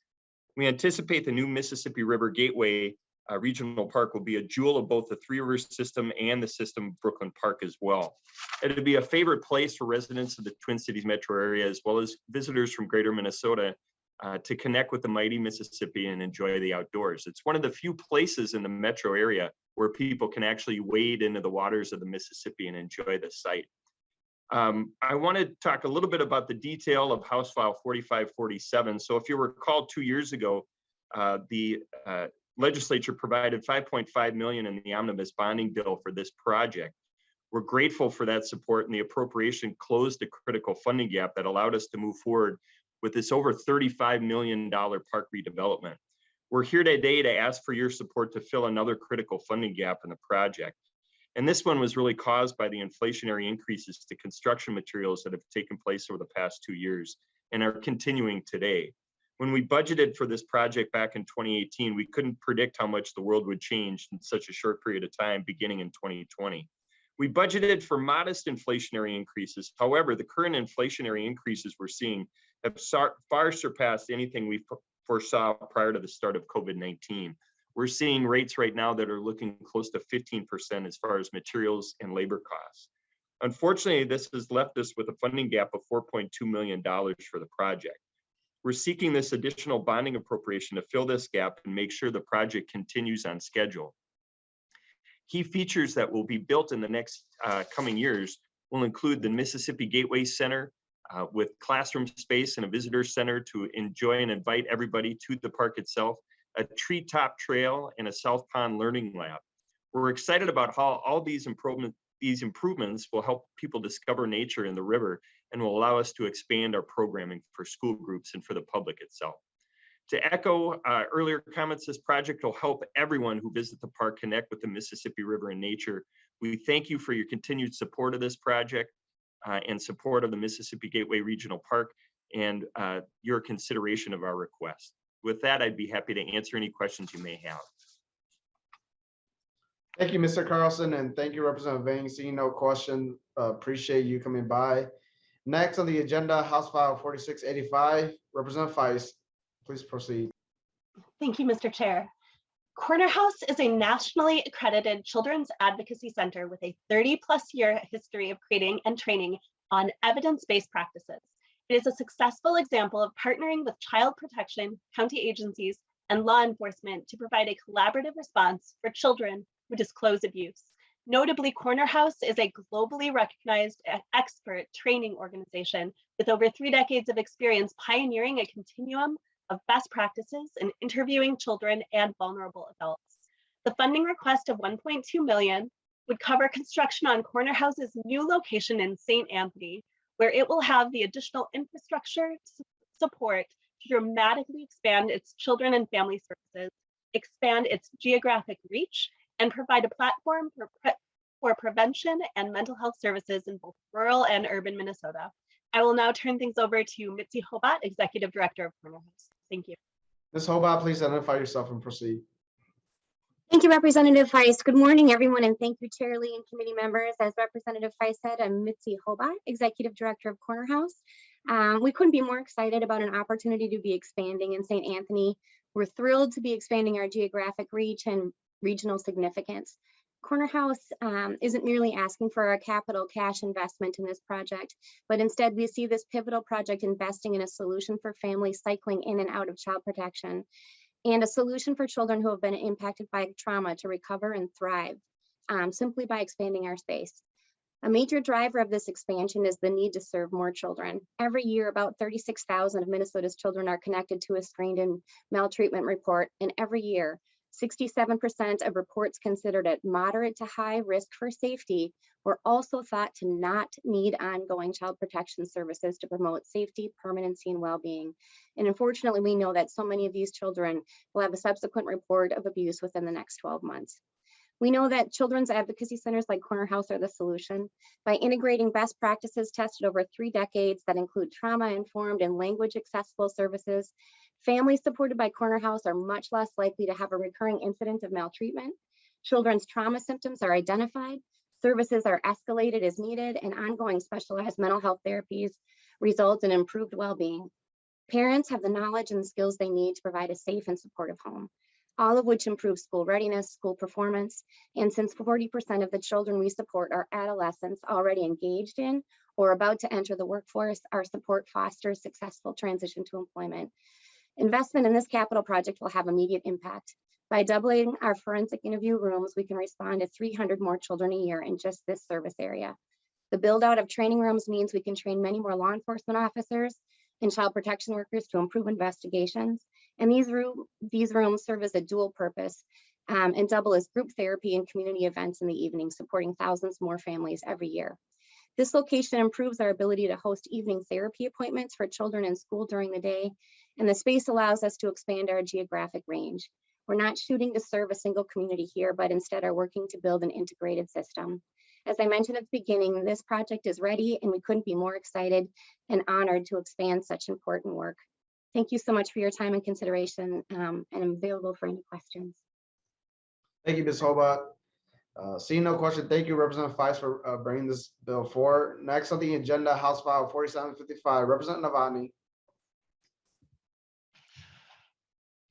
We anticipate the new Mississippi River Gateway Regional Park will be a jewel of both the Three Rivers system and the system of Brooklyn Park as well. It'll be a favorite place for residents of the Twin Cities metro area, as well as visitors from greater Minnesota to connect with the mighty Mississippi and enjoy the outdoors. It's one of the few places in the metro area where people can actually wade into the waters of the Mississippi and enjoy the site. I want to talk a little bit about the detail of House File 4547. So if you recall, 2 years ago, the legislature provided $5.5 million in the omnibus bonding bill for this project. We're grateful for that support, and the appropriation closed a critical funding gap that allowed us to move forward with this over $35 million park redevelopment. We're here today to ask for your support to fill another critical funding gap in the project. And this one was really caused by the inflationary increases to construction materials that have taken place over the past 2 years and are continuing today. When we budgeted for this project back in 2018, we couldn't predict how much the world would change in such a short period of time, beginning in 2020. We budgeted for modest inflationary increases. However, the current inflationary increases we're seeing have far surpassed anything we foresaw prior to the start of COVID-19. We're seeing rates right now that are looking close to 15% as far as materials and labor costs. Unfortunately, this has left us with a funding gap of $4.2 million for the project. We're seeking this additional bonding appropriation to fill this gap and make sure the project continues on schedule. Key features that will be built in the next coming years will include the Mississippi Gateway Center with classroom space and a visitor center to enjoy and invite everybody to the park itself, a treetop trail, and a South Pond Learning Lab. We're excited about how all these improvements will help people discover nature in the river and will allow us to expand our programming for school groups and for the public itself. To echo earlier comments, this project will help everyone who visits the park connect with the Mississippi River and nature. We thank you for your continued support of this project and support of the Mississippi Gateway Regional Park and your consideration of our request. With that, I'd be happy to answer any questions you may have. Thank you, Mr. Carlson, and thank you, Representative Vang. Seeing no question, appreciate you coming by. Next on the agenda, House File 4685, Representative Feist, please proceed. Thank you, Mr. Chair. CornerHouse is a nationally accredited children's advocacy center with a 30+ year history of creating and training on evidence-based practices. It is a successful example of partnering with child protection, county agencies, and law enforcement to provide a collaborative response for children who disclose abuse. Notably, CornerHouse is a globally recognized expert training organization with over 3 decades of experience pioneering a continuum of best practices in interviewing children and vulnerable adults. The funding request of $1.2 million would cover construction on CornerHouse's new location in St. Anthony, where it will have the additional infrastructure support to dramatically expand its children and family services, expand its geographic reach, and provide a platform for prevention and mental health services in both rural and urban Minnesota. I will now turn things over to Mitzi Hobart, Executive Director of CornerHouse. Thank you. Ms. Hobart, please identify yourself and proceed. Thank you, Representative Feist. Good morning, everyone, and thank you, Chair Lee and committee members. As Representative Feist said, I'm Mitzi Hobart, Executive Director of CornerHouse. We couldn't be more excited about an opportunity to be expanding in St. Anthony. We're thrilled to be expanding our geographic reach and regional significance. CornerHouse isn't merely asking for a capital cash investment in this project, but instead we see this pivotal project investing in a solution for families cycling in and out of child protection, and a solution for children who have been impacted by trauma to recover and thrive simply by expanding our space. A major driver of this expansion is the need to serve more children. Every year, about 36,000 of Minnesota's children are connected to a strained and maltreatment report, and every year, 67% of reports considered at moderate to high risk for safety were also thought to not need ongoing child protection services to promote safety, permanency, and well-being. And unfortunately, we know that so many of these children will have a subsequent report of abuse within the next 12 months. We know that children's advocacy centers like CornerHouse are the solution. By integrating best practices tested over 3 decades that include trauma-informed and language-accessible services, families supported by CornerHouse are much less likely to have a recurring incident of maltreatment. Children's trauma symptoms are identified, services are escalated as needed, and ongoing specialized mental health therapies result in improved well-being. Parents have the knowledge and skills they need to provide a safe and supportive home, all of which improve school readiness, school performance. And since 40% of the children we support are adolescents already engaged in or about to enter the workforce, our support fosters successful transition to employment. Investment in this capital project will have immediate impact. By doubling our forensic interview rooms, we can respond to 300 more children a year in just this service area. The build out of training rooms means we can train many more law enforcement officers and child protection workers to improve investigations. And these rooms serve as a dual purpose and double as group therapy and community events in the evening, supporting thousands more families every year. This location improves our ability to host evening therapy appointments for children in school during the day, and the space allows us to expand our geographic range. We're not shooting to serve a single community here, but instead are working to build an integrated system. As I mentioned at the beginning, this project is ready, and we couldn't be more excited and honored to expand such important work. Thank you so much for your time and consideration, and I'm available for any questions. Thank you, Ms. Hobart. Seeing no question, thank you, Representative Feist, for bringing this bill forward. Next on the agenda, House File 4755, Representative Novotny.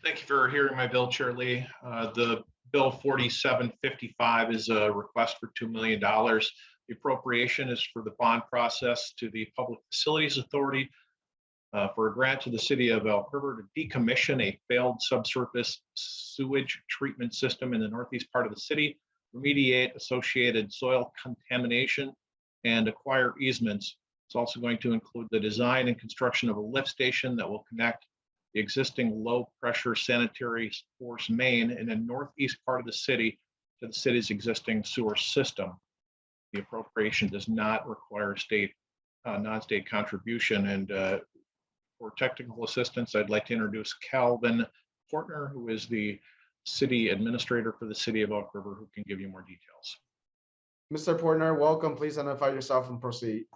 Thank you for hearing my bill, Chair Lee. The bill 4755 is a request for $2 million. The appropriation is for the bond process to the Public Facilities Authority for a grant to the city of Elk River to decommission a failed subsurface sewage treatment system in the northeast part of the city, remediate associated soil contamination, and acquire easements. It's also going to include the design and construction of a lift station that will connect the existing low pressure sanitary force main in the northeast part of the city to the city's existing sewer system. The appropriation does not require non-state contribution. And for technical assistance, I'd like to introduce Calvin Fortner, who is the city administrator for the city of Elk River, who can give you more details. Mr. Portner, welcome. Please identify yourself and proceed.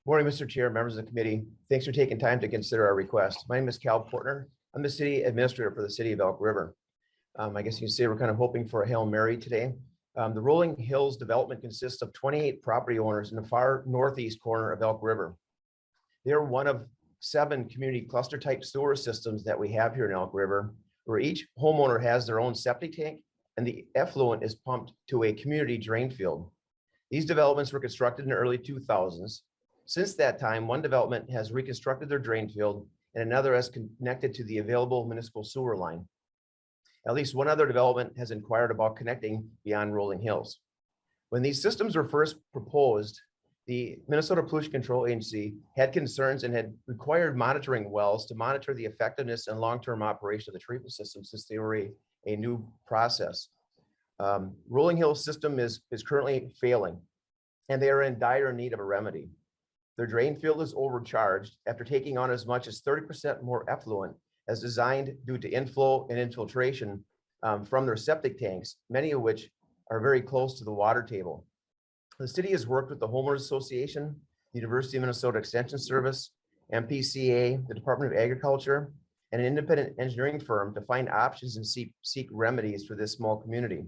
Morning, Mr. Chair, members of the committee. Thanks for taking time to consider our request. My name is Cal Portner. I'm the city administrator for the city of Elk River. I guess you can say we're kind of hoping for a Hail Mary today. The Rolling Hills development consists of 28 property owners in the far northeast corner of Elk River. They're one of 7 community cluster type sewer systems that we have here in Elk River, where each homeowner has their own septic tank and the effluent is pumped to a community drain field. These developments were constructed in the early 2000s. Since that time, one development has reconstructed their drain field and another has connected to the available municipal sewer line. At least one other development has inquired about connecting beyond Rolling Hills. When these systems were first proposed, the Minnesota Pollution Control Agency had concerns and had required monitoring wells to monitor the effectiveness and long-term operation of the treatment system since they were a new process. Rolling Hills system is currently failing and they are in dire need of a remedy. Their drain field is overcharged after taking on as much as 30% more effluent as designed due to inflow and infiltration from their septic tanks, many of which are very close to the water table. The city has worked with the Homeowners Association, the University of Minnesota Extension Service, MPCA, the Department of Agriculture, and an independent engineering firm to find options and seek remedies for this small community.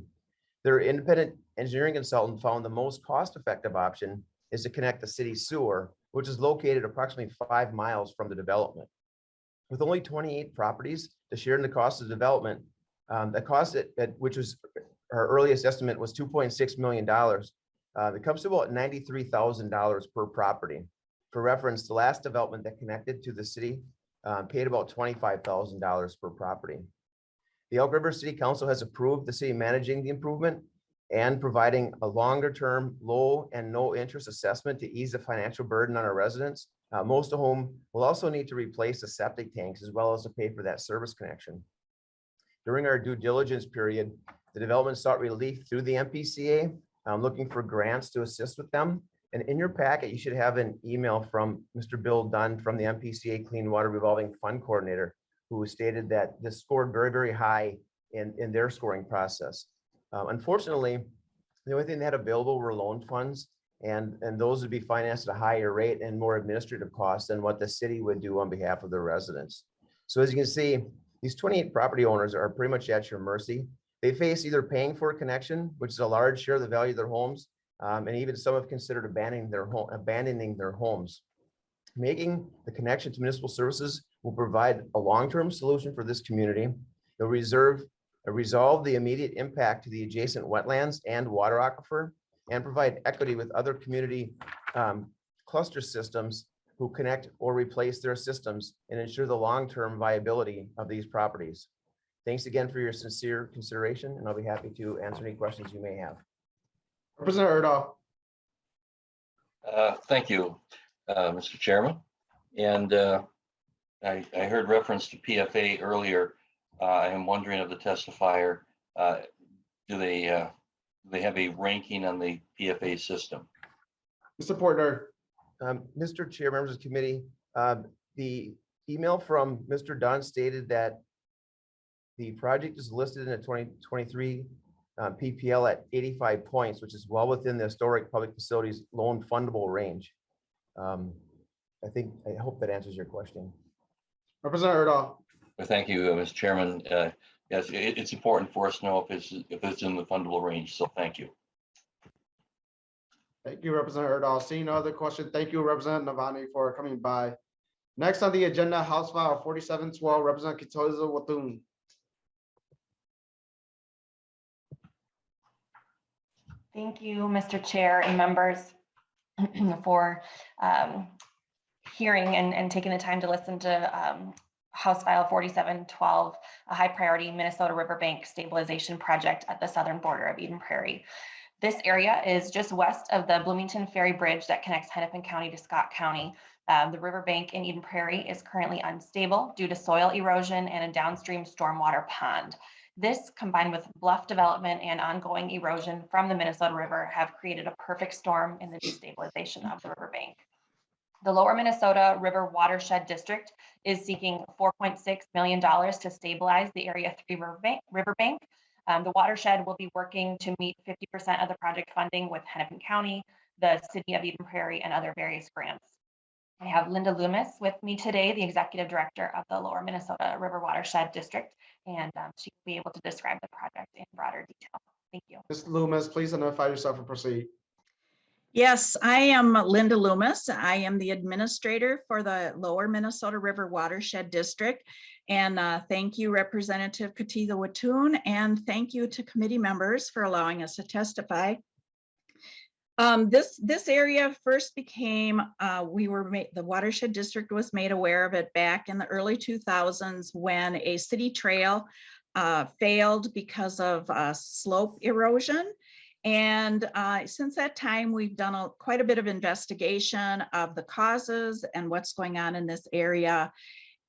Their independent engineering consultant found the most cost-effective option is to connect the city sewer, which is located approximately 5 miles from the development. With only 28 properties to share in the cost of development, the cost which was our earliest estimate was $2.6 million. It comes to about $93,000 per property. For reference, the last development that connected to the city paid about $25,000 per property. The Elk River City Council has approved the city managing the improvement and providing a longer-term low and no interest assessment to ease the financial burden on our residents, most of whom will also need to replace the septic tanks as well as to pay for that service connection. During our due diligence period, the development sought relief through the MPCA, looking for grants to assist with them. And in your packet, you should have an email from Mr. Bill Dunn from the MPCA Clean Water Revolving Fund Coordinator, who stated that this scored very, very high in their scoring process. Unfortunately, the only thing they had available were loan funds, and those would be financed at a higher rate and more administrative costs than what the city would do on behalf of their residents. So as you can see, these 28 property owners are pretty much at your mercy. They face either paying for a connection, which is a large share of the value of their homes, and even some have considered abandoning their homes. Making the connection to municipal services will provide a long-term solution for this community. They'll resolve the immediate impact to the adjacent wetlands and water aquifer, and provide equity with other community cluster systems who connect or replace their systems and ensure the long-term viability of these properties. Thanks again for your sincere consideration, and I'll be happy to answer any questions you may have. Representative Erdahl. Thank you, Mr. Chairman. And I heard reference to PFA earlier. I am wondering of the testifier, do they have a ranking on the PFA system? Mr. Portner. Mr. Chair, members of the committee, the email from Mr. Dunn stated that the project is listed in the 2023 PPL at 85 points, which is well within the historic public facilities loan fundable range. I hope that answers your question. Representative Erdahl. Well, thank you, Mr. Chairman. Yes, it's important for us to know if it's in the fundable range. So thank you. Thank you, Representative Erdahl. Seeing no other question, thank you, Representative Novotny, for coming by. Next on the agenda, House File 4712, Representative Kotyza-Witthuhn. Thank you, Mr. Chair and members, for hearing and taking the time to listen to House File 4712, a high priority Minnesota riverbank stabilization project at the southern border of Eden Prairie. This area is just west of the Bloomington Ferry Bridge that connects Hennepin County to Scott County. The riverbank in Eden Prairie is currently unstable due to soil erosion and a downstream stormwater pond. This, combined with bluff development and ongoing erosion from the Minnesota River, have created a perfect storm in the destabilization of the riverbank. The Lower Minnesota River Watershed District is seeking $4.6 million to stabilize the Area 3 riverbank. The watershed will be working to meet 50% of the project funding with Hennepin County, the City of Eden Prairie, and other various grants. I have Linda Loomis with me today, the Executive Director of the Lower Minnesota River Watershed District, and she will be able to describe the project in broader detail. Thank you. Ms. Loomis, please identify yourself and proceed. Yes, I am Linda Loomis. I am the administrator for the Lower Minnesota River Watershed District. And thank you, Representative Kotyza-Witthuhn, and thank you to committee members for allowing us to testify. This area first became, the Watershed District was made aware of it back in the early 2000s when a city trail failed because of slope erosion. And since that time, we've done quite a bit of investigation of the causes and what's going on in this area.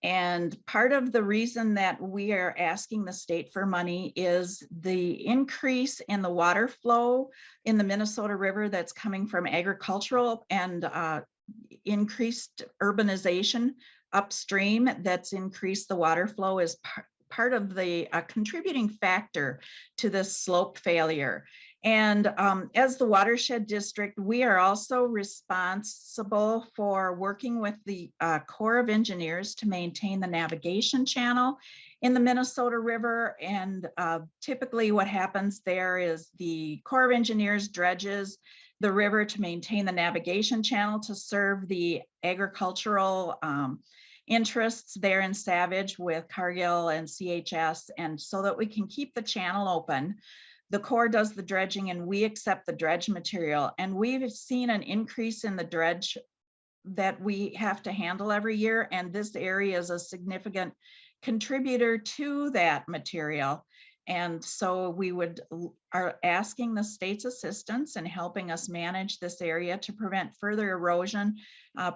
And part of the reason that we are asking the state for money is the increase in the water flow in the Minnesota River that's coming from agricultural and increased urbanization upstream that's increased the water flow is part of the contributing factor to this slope failure. And as the watershed district, we are also responsible for working with the Corps of Engineers to maintain the navigation channel in the Minnesota River. And typically what happens there is the Corps of Engineers dredges the river to maintain the navigation channel to serve the agricultural interests there in Savage with Cargill and CHS, and so that we can keep the channel open. The Corps does the dredging and we accept the dredge material. And we've seen an increase in the dredge that we have to handle every year. And this area is a significant contributor to that material. And so we are asking the state's assistance in helping us manage this area to prevent further erosion,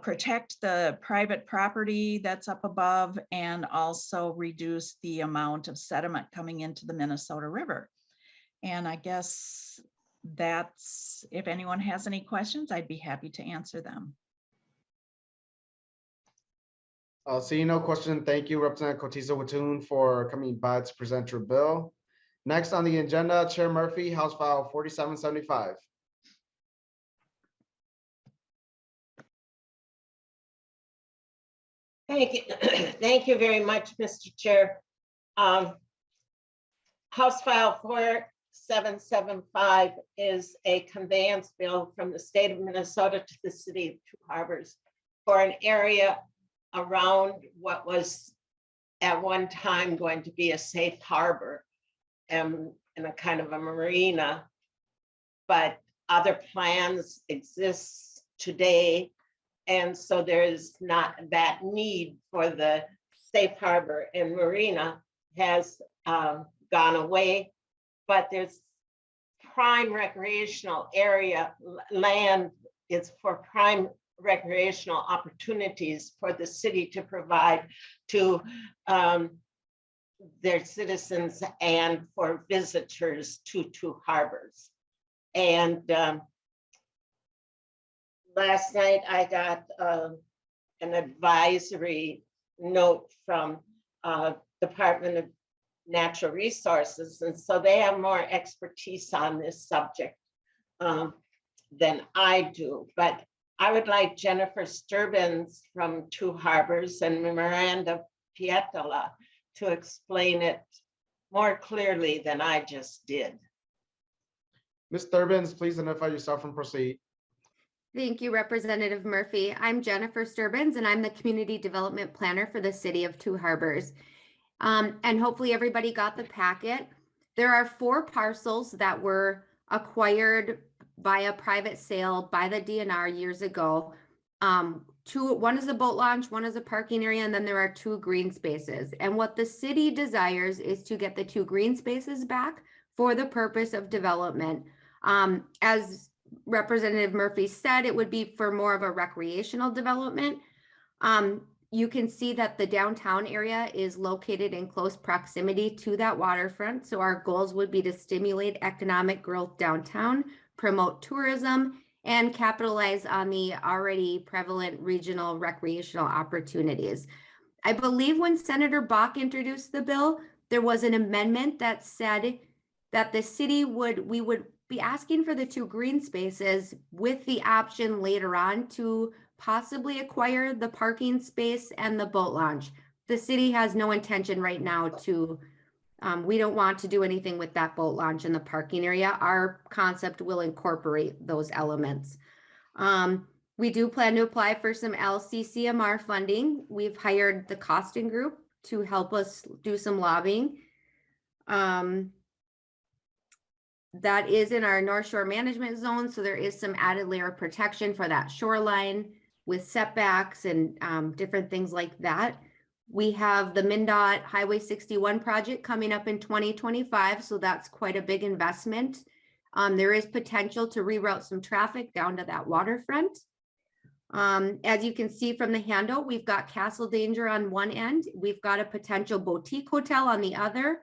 protect the private property that's up above, and also reduce the amount of sediment coming into the Minnesota River. And I guess that's, if anyone has any questions, I'd be happy to answer them. Seeing no question, thank you, Representative Kotyza-Witthuhn, for coming by to present your bill. Next on the agenda, Chair Murphy, House File 4775. Thank you. Thank you very much, Mr. Chair. House File 4775 is a conveyance bill from the state of Minnesota to the city of Two Harbors for an area around what was at one time going to be a safe harbor and a kind of a marina, but other plans exist today. And so there is not that need for the safe harbor and marina has gone away, but there's prime recreational area land is for prime recreational opportunities for the city to provide to their citizens and for visitors to Two Harbors. And last night I got an advisory note from Department of Natural Resources, and so they have more expertise on this subject than I do. But I would like Jennifer Sturbins from Two Harbors and Miranda Pietola to explain it more clearly than I just did. Ms. Sturbins, please identify yourself and proceed. Thank you, Representative Murphy. I'm Jennifer Sturbins, and I'm the Community Development Planner for the City of Two Harbors. And hopefully everybody got the packet. There are 4 parcels that were acquired by a private sale by the DNR years ago. One is a boat launch, one is a parking area, and then there are 2 green spaces. And what the city desires is to get the 2 green spaces back for the purpose of development. As Representative Murphy said, it would be for more of a recreational development. You can see that the downtown area is located in close proximity to that waterfront. So our goals would be to stimulate economic growth downtown, promote tourism, and capitalize on the already prevalent regional recreational opportunities. I believe when Senator Bach introduced the bill, there was an amendment that said that the city we would be asking for the 2 green spaces with the option later on to possibly acquire the parking space and the boat launch. The city has no intention right now to, we don't want to do anything with that boat launch in the parking area. Our concept will incorporate those elements. We do plan to apply for some LCCMR funding. We've hired the costing group to help us do some lobbying. That is in our North Shore Management Zone, so there is some added layer of protection for that shoreline with setbacks and different things like that. We have the MnDOT Highway 61 project coming up in 2025, so that's quite a big investment. There is potential to reroute some traffic down to that waterfront. As you can see from the handout, we've got Castle Danger on one end. We've got a potential boutique hotel on the other.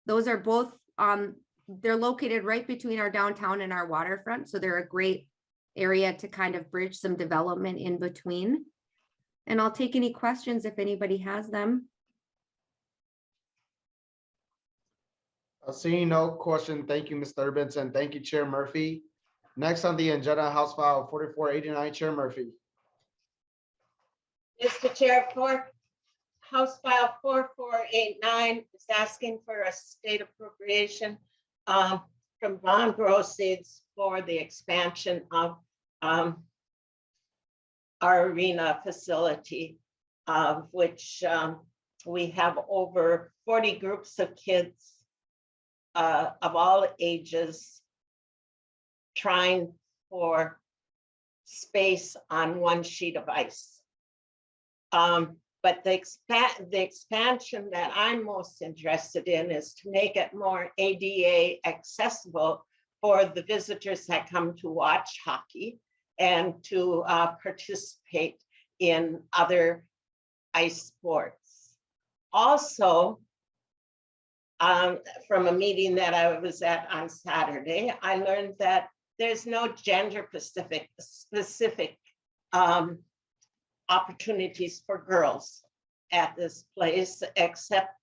Those are both, they're located right between our downtown and our waterfront. So they're a great area to kind of bridge some development in between. And I'll take any questions if anybody has them. Seeing no question, thank you, Mr. Urbanson. Thank you, Chair Murphy. Next on the agenda, House File 4489, Chair Murphy. Mr. Chair, House File 4489 is asking for a state appropriation from bond proceeds for the expansion of our arena facility, of which we have over 40 groups of kids of all ages trying for space on one sheet of ice. But the expansion that I'm most interested in is to make it more ADA accessible for the visitors that come to watch hockey and to participate in other ice sports. Also, from a meeting that I was at on Saturday, I learned that there's no gender specific opportunities for girls at this place, except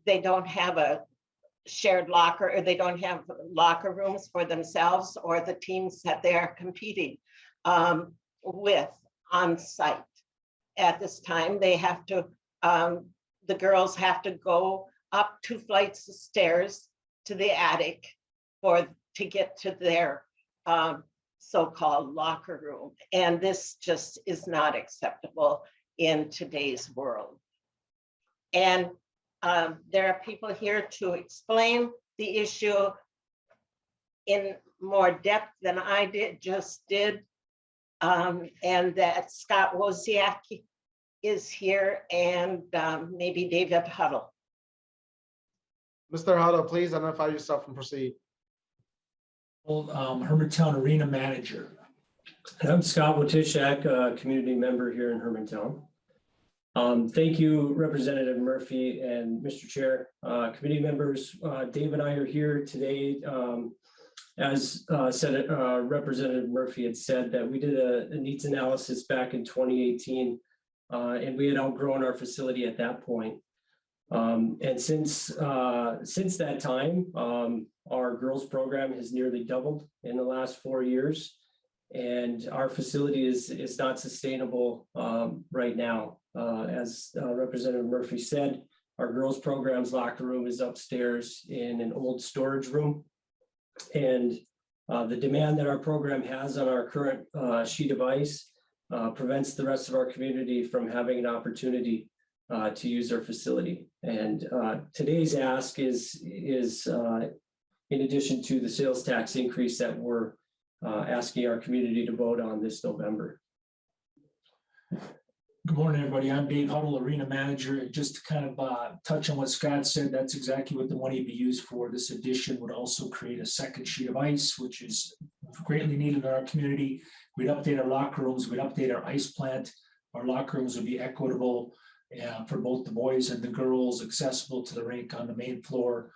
they don't have a shared locker, or they don't have locker rooms for themselves or the teams that they're competing with on site. At this time, they have to, the girls have to go up 2 flights of stairs to the attic to get to their so-called locker room. And this just is not acceptable in today's world. And there are people here to explain the issue in more depth than I just did. And that Scott Wozniak is here, and maybe David Huddle. Mr. Huddle, please identify yourself and proceed. Hermantown Arena Manager. I'm Scott Wozniak, community member here in Hermantown. Thank you, Representative Murphy and Mr. Chair, committee members. Dave and I are here today. As Representative Murphy had said, that we did a needs analysis back in 2018, and we had outgrown our facility at that point. And since that time, our girls program has nearly doubled in the last 4 years, and our facility is not sustainable right now. As Representative Murphy said, our girls program's locker room is upstairs in an old storage room, and the demand that our program has on our current sheet of ice prevents the rest of our community from having an opportunity to use our facility. And today's ask is in addition to the sales tax increase that we're asking our community to vote on this November. Good morning, everybody. I'm Dave Huddle, Arena Manager. Just to kind of touch on what Scott said, that's exactly what the money would be used for. This addition would also create a second sheet of ice, which is greatly needed in our community. We'd update our locker rooms, we'd update our ice plant. Our locker rooms would be equitable for both the boys and the girls, accessible to the rink on the main floor.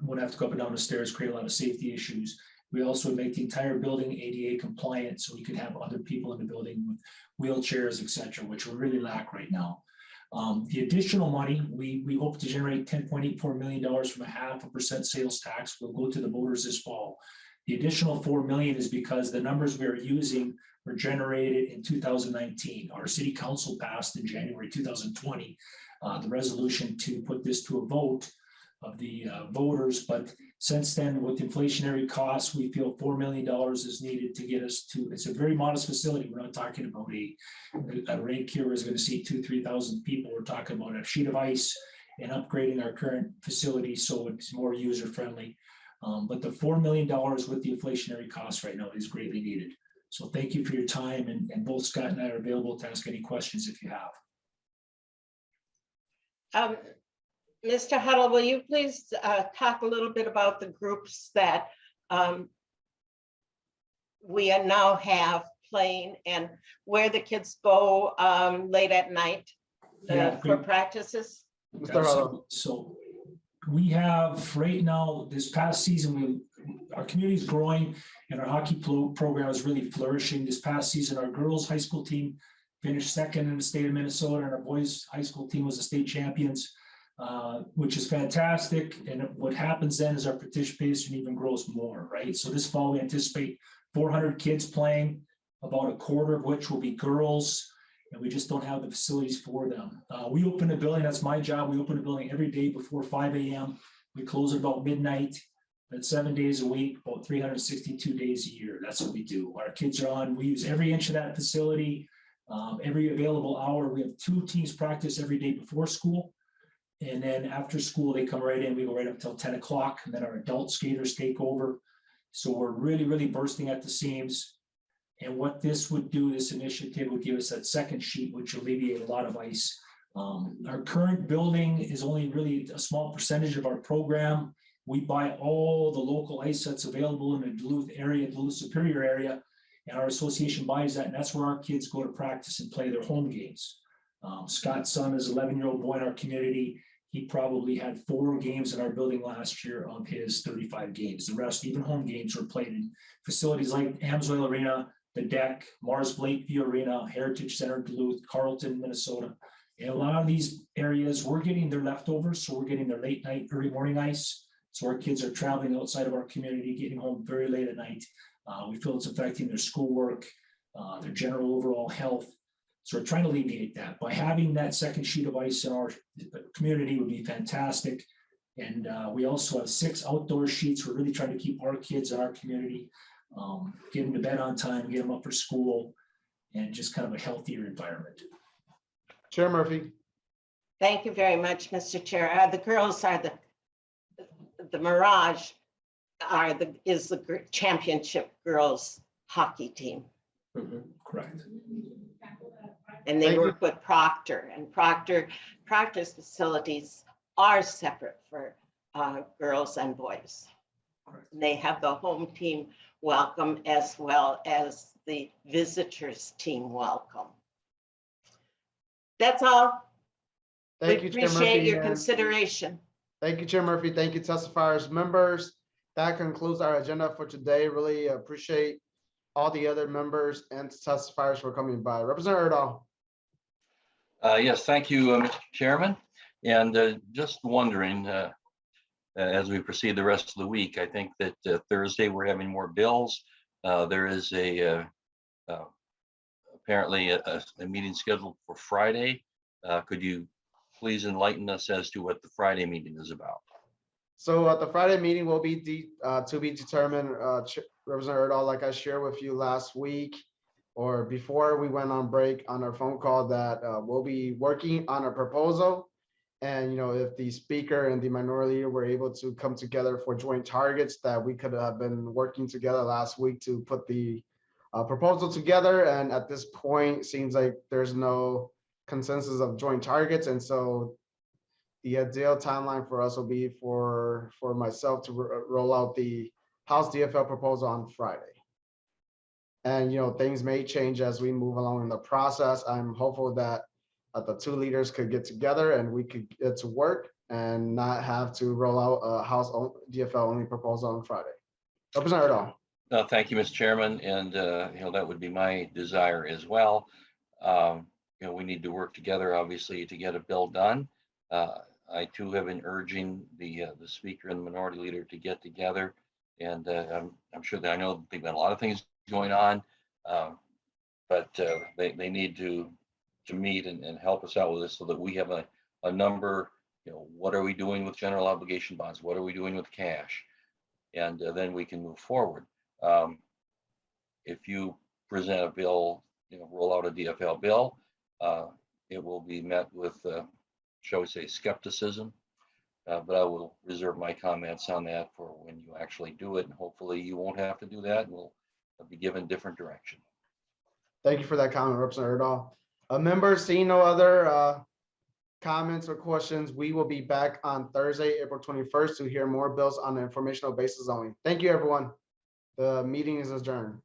Wouldn't have to go up and down the stairs, create a lot of safety issues. We also would make the entire building ADA compliant, so we could have other people in the building with wheelchairs, et cetera, which we really lack right now. The additional money, we hope to generate $10.84 million from a 0.5% sales tax. We'll go to the voters this fall. The additional $4 million is because the numbers we are using were generated in 2019. Our city council passed in January 2020 the resolution to put this to a vote of the voters, but since then, with inflationary costs, we feel $4 million is needed to get us to, it's a very modest facility. We're not talking about a rink here is going to seat 2,000-3,000 people. We're talking about a sheet of ice and upgrading our current facility so it's more user friendly. But the $4 million with the inflationary costs right now is greatly needed. So thank you for your time, and both Scott and I are available to ask any questions if you have. Mr. Huddle, will you please talk a little bit about the groups that we now have playing and where the kids go late at night for practices? So we have right now, this past season, our community is growing and our hockey program is really flourishing. This past season, our girls high school team finished second in the state of Minnesota, and our boys high school team was the state champions. which is fantastic. And what happens then is our participation even grows more, right? So this fall, we anticipate 400 kids playing, about a quarter of which will be girls, and we just don't have the facilities for them. We open the building, that's my job. We open the building every day before 5 a.m. We close at about midnight. That's 7 days a week, about 362 days a year. That's what we do. Our kids are on, we use every inch of that facility, every available hour. We have 2 teams practice every day before school. And then after school, they come right in, we go right up till 10 o'clock, and then our adult skaters take over. So we're really, really bursting at the seams. And what this would do, this initiative would give us that second sheet, which alleviate a lot of ice. Our current building is only really a small percentage of our program. We buy all the local ice that's available in the Duluth area, Duluth Superior area, and our association buys that, and that's where our kids go to practice and play their home games. Scott's son is an 11-year-old boy in our community. He probably had 4 games in our building last year of his 35 games. The rest, even home games, were played in facilities like Amsoil Arena, The Deck, Mars Lakeview Arena, Heritage Center, Duluth, Carlton, Minnesota. And a lot of these areas, we're getting their leftovers, so we're getting their late night, early morning ice. So our kids are traveling outside of our community, getting home very late at night. We feel it's affecting their schoolwork, their general overall health. So we're trying to alleviate that. By having that second sheet of ice in our community would be fantastic. And we also have 6 outdoor sheets. We're really trying to keep our kids in our community, get them to bed on time, get them up for school, and just kind of a healthier environment. Chair Murphy. Thank you very much, Mr. Chair. The girls are the Mirage is the championship girls hockey team. Correct. And they work with Proctor, and Proctor's facilities are separate for girls and boys. And they have the home team welcome as well as the visitors team welcome. That's all. Thank We you, Chair appreciate Murphy, your and consideration. thank you, Chair Murphy. Thank you, testifiers, members. That concludes our agenda for today. Really appreciate all the other members and testifiers for coming by. Representative Erdahl. Yes, thank you, Mr. Chairman. And just wondering, as we proceed the rest of the week, I think that Thursday we're having more bills. There is apparently a meeting scheduled for Friday. Could you please enlighten us as to what the Friday meeting is about? So the Friday meeting will be to be determined, Representative Erdahl, like I shared with you last week or before we went on break on our phone call, that we'll be working on a proposal. And, you know, if the speaker and the minority leader were able to come together for joint targets, that we could have been working together last week to put the proposal together. And at this point, it seems like there's no consensus of joint targets. And so the ideal timeline for us will be for myself to roll out the House DFL proposal on Friday. And, you know, things may change as we move along in the process. I'm hopeful that the 2 leaders could get together and we could get to work and not have to roll out a House DFL only proposal on Friday. Representative Erdahl. No, thank you, Mr. Chairman. And, you know, that would be my desire as well. You know, we need to work together, obviously, to get a bill done. I too have been urging the speaker and the minority leader to get together. And I'm sure that I know they've got a lot of things going on, but they need to meet and help us out with this so that we have a number. You know, what are we doing with general obligation bonds? What are we doing with cash? And then we can move forward. If you present a bill, you know, roll out a DFL bill, it will be met with, shall we say, skepticism. But I will reserve my comments on that for when you actually do it. And hopefully you won't have to do that. And we'll be given different direction. Thank you for that comment, Representative Erdahl. Members, seeing no other comments or questions, we will be back on Thursday, April 21st to hear more bills on an informational basis only. Thank you, everyone. The meeting is adjourned.